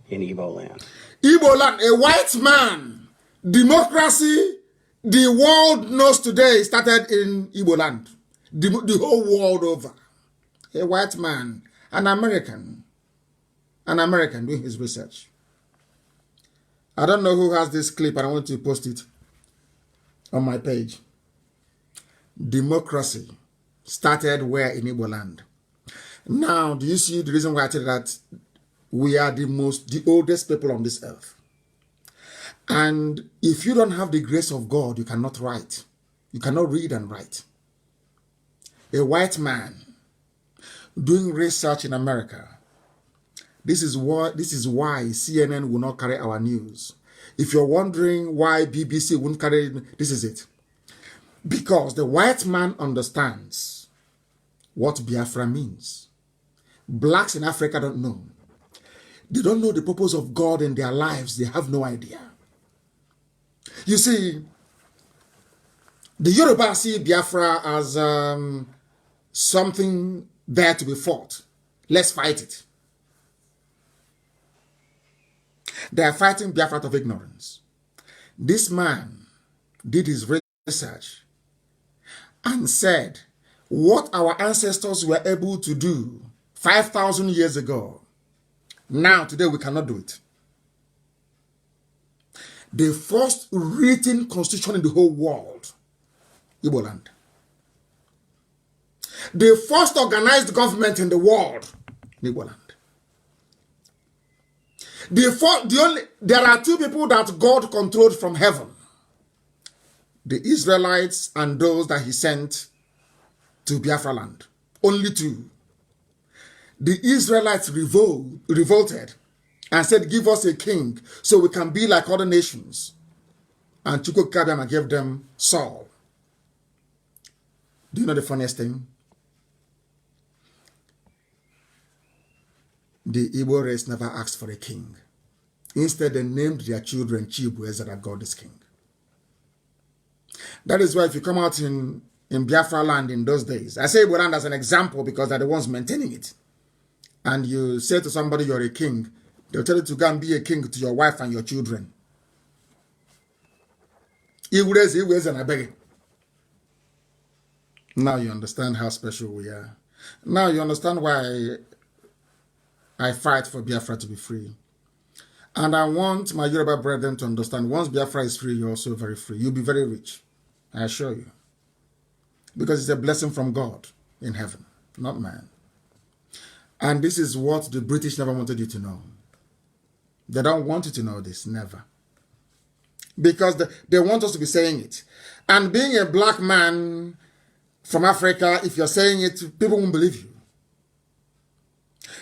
in Igbo land. Igbo land, a white man. Democracy, the world knows today, started in Igbo land. The whole world over. A white man, an American doing his research. I don't know who has this clip, and I want to post it on my page. Democracy started where in Igbo land? Now, do you see the reason why I tell you that we are the oldest people on this earth? And if you don't have the grace of God, you cannot write. You cannot read and write. A white man doing research in America. This is why CNN will not carry our news. If you're wondering why BBC won't carry it, this is it. Because the white man understands what Biafra means. Blacks in Africa don't know. They don't know the purpose of God in their lives. They have no idea. You see, the Yoruba see Biafra as something there to be fought. Let's fight it. They are fighting Biafra out of ignorance. This man did his research and said what our ancestors were able to do 5,000 years ago. Now, today, we cannot do it. The first written constitution in the whole world, Igbo land. The first organized government in the world, Igbo land. There are two people that God controlled from heaven. The Israelites and those that he sent to Biafra land. Only two. The Israelites revolted and said, give us a king so we can be like other nations. And Chukwu Kabiama gave them Saul. Do you know the funniest thing? The Igbo race never asked for a king. Instead, they named their children Chibueze, that God is king. That is why if you come out in Biafra land in those days, I say Igbo land as an example because they're the ones maintaining it. And you say to somebody you're a king, they'll tell you to go and be a king to your wife and your children. Now you understand how special we are. Now you understand why I fight for Biafra to be free. And I want my Yoruba brethren to understand, once Biafra is free, you're also very free. You'll be very rich, I assure you. Because it's a blessing from God in heaven, not man. And this is what the British never wanted you to know. They don't want you to know this, never. Because they want us to be saying it. And being a black man from Africa, if you're saying it, people won't believe you.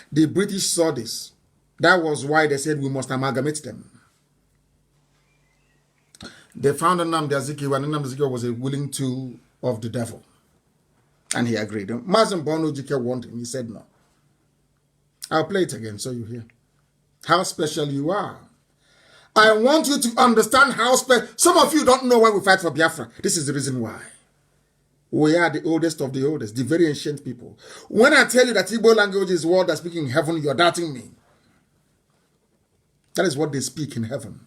The British saw this. That was why they said we must amalgamate them. They found Nnamdi Azikiwe, and Nnamdi Azikiwe was a willing tool of the devil. And he agreed. Mazi Nnamdi wanted him. He said no. I'll play it again so you hear how special you are. I want you to understand how special. Some of you don't know why we fight for Biafra. This is the reason why. We are the oldest of the oldest, the very ancient people. When I tell you that Igbo language is what they speak in heaven, you're doubting me. That is what they speak in heaven.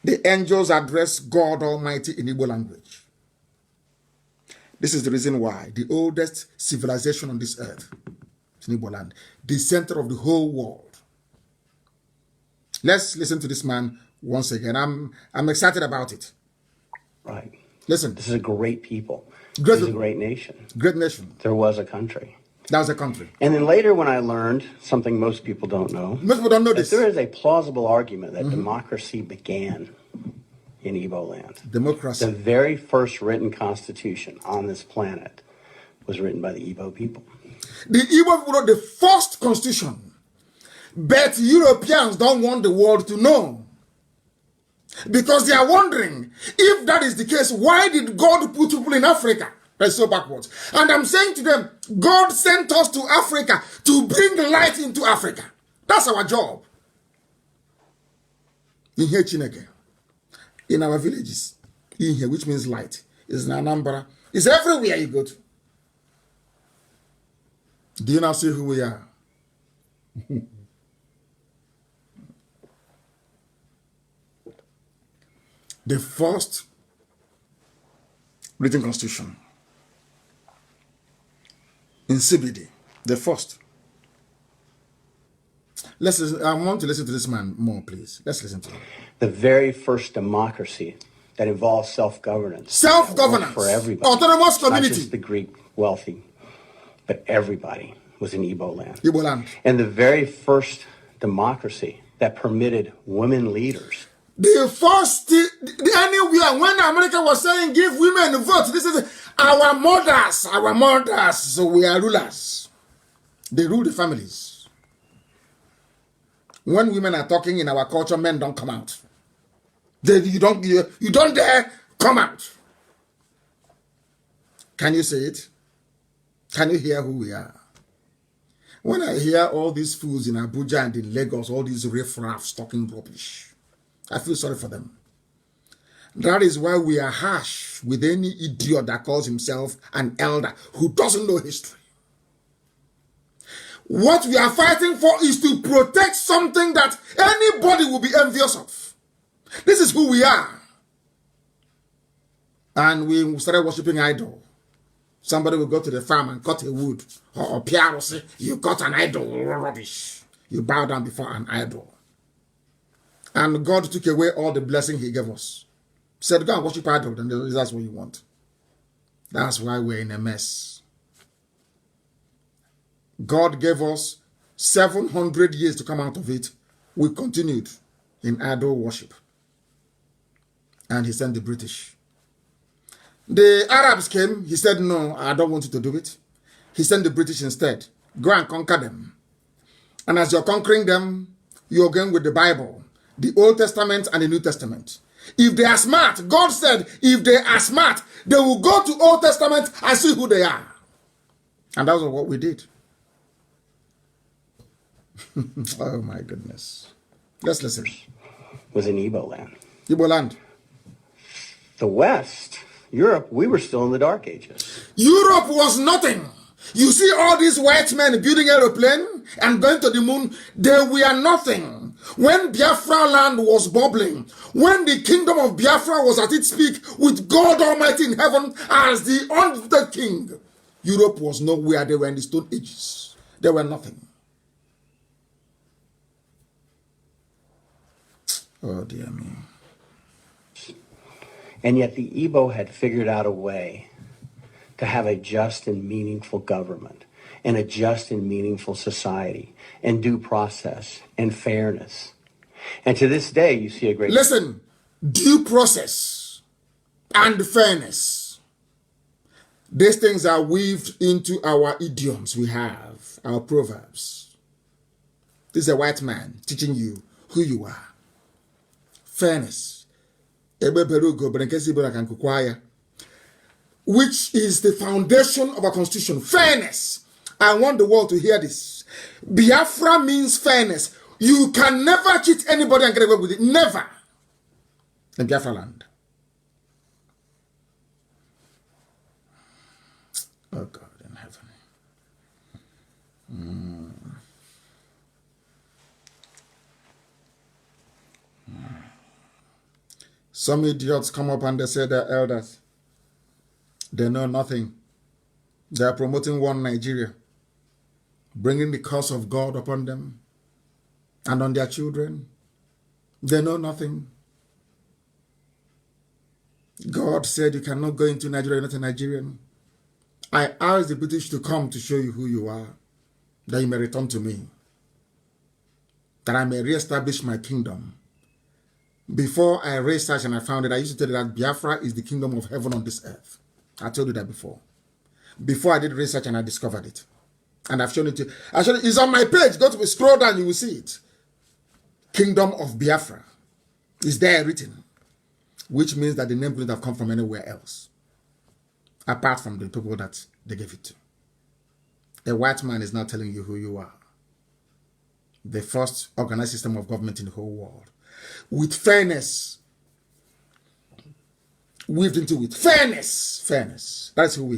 The angels address God Almighty in Igbo language. This is the reason why the oldest civilization on this earth is in Igbo land, the center of the whole world. Let's listen to this man once again. I'm excited about it. Right. Listen. This is a great people. This is a great nation. Great nation. There was a country. That was a country. And then later when I learned something most people don't know. Most people don't know this. There is a plausible argument that democracy began in Igbo land. Democracy. The very first written constitution on this planet was written by the Igbo people. The Igbo people wrote the first constitution. But Europeans don't want the world to know. Because they are wondering, if that is the case, why did God put people in Africa? That's so backwards. And I'm saying to them, God sent us to Africa to bring light into Africa. That's our job. In here, Chineke, in our villages, in here, which means light, is in Anambra, it's everywhere you go to. Do you now see who we are? The first written constitution in CBD, the first. I want to listen to this man more, please. Let's listen to him. The very first democracy that involves self-governance. Self-governance. For everybody. Autonomous community. Not just the Greek wealthy, but everybody was in Igbo land. Igbo land. And the very first democracy that permitted women leaders. The first, anywhere, when America was saying give women a vote, this is our mothers, so we are rulers. They rule the families. When women are talking in our culture, men don't come out. You don't dare come out. Can you say it? Can you hear who we are? When I hear all these fools in Abuja and in Lagos, all these riffraffs talking rubbish, I feel sorry for them. That is why we are harsh with any idiot that calls himself an elder who doesn't know history. What we are fighting for is to protect something that anybody will be envious of. This is who we are. And we started worshiping idol. Somebody will go to the farm and cut a wood. Or Pierre will say, you cut an idol, rubbish. You bow down before an idol. And God took away all the blessing he gave us. Said, go and worship idol, then that's what you want. That's why we're in a mess. God gave us 700 years to come out of it. We continued in idol worship. And he sent the British. The Arabs came. He said, no, I don't want you to do it. He sent the British instead. Go and conquer them. And as you're conquering them, you're going with the Bible, the Old Testament and the New Testament. If they are smart, God said, if they are smart, they will go to Old Testament and see who they are. And that's what we did. Oh my goodness. Let's listen. Was in Igbo land. Igbo land. The West, Europe, we were still in the Dark Ages. Europe was nothing. You see all these white men building aeroplane and going to the moon, they were nothing. When Biafra land was bubbling, when the kingdom of Biafra was at its peak with God Almighty in heaven as the undefeated king, Europe was nowhere. They were in the Stone Ages. They were nothing. Oh dear me. And yet the Igbo had figured out a way to have a just and meaningful government and a just and meaningful society and due process and fairness. And to this day, you see a great... Listen, due process and fairness. These things are weaved into our idioms we have, our proverbs. This is a white man teaching you who you are. Fairness. Which is the foundation of our constitution. Fairness. I want the world to hear this. Biafra means fairness. You can never cheat anybody and get away with it. Never. In Biafra land. Oh God in heaven. Some idiots come up and they say they're elders. They know nothing. They are promoting one Nigeria, bringing the curse of God upon them and on their children. They know nothing. God said you cannot go into Nigeria, you're not a Nigerian. I asked the British to come to show you who you are, that you may return to me, that I may reestablish my kingdom. Before I researched and I found it, I used to tell you that Biafra is the kingdom of heaven on this earth. I told you that before. Before I did research and I discovered it. And I've shown it to you. It's on my page. Go to scroll down, you will see it. Kingdom of Biafra is there written. Which means that the name couldn't have come from anywhere else. Apart from the people that they gave it to. A white man is not telling you who you are. The first organized system of government in the whole world. With fairness weaved into it. Fairness. Fairness. That's who we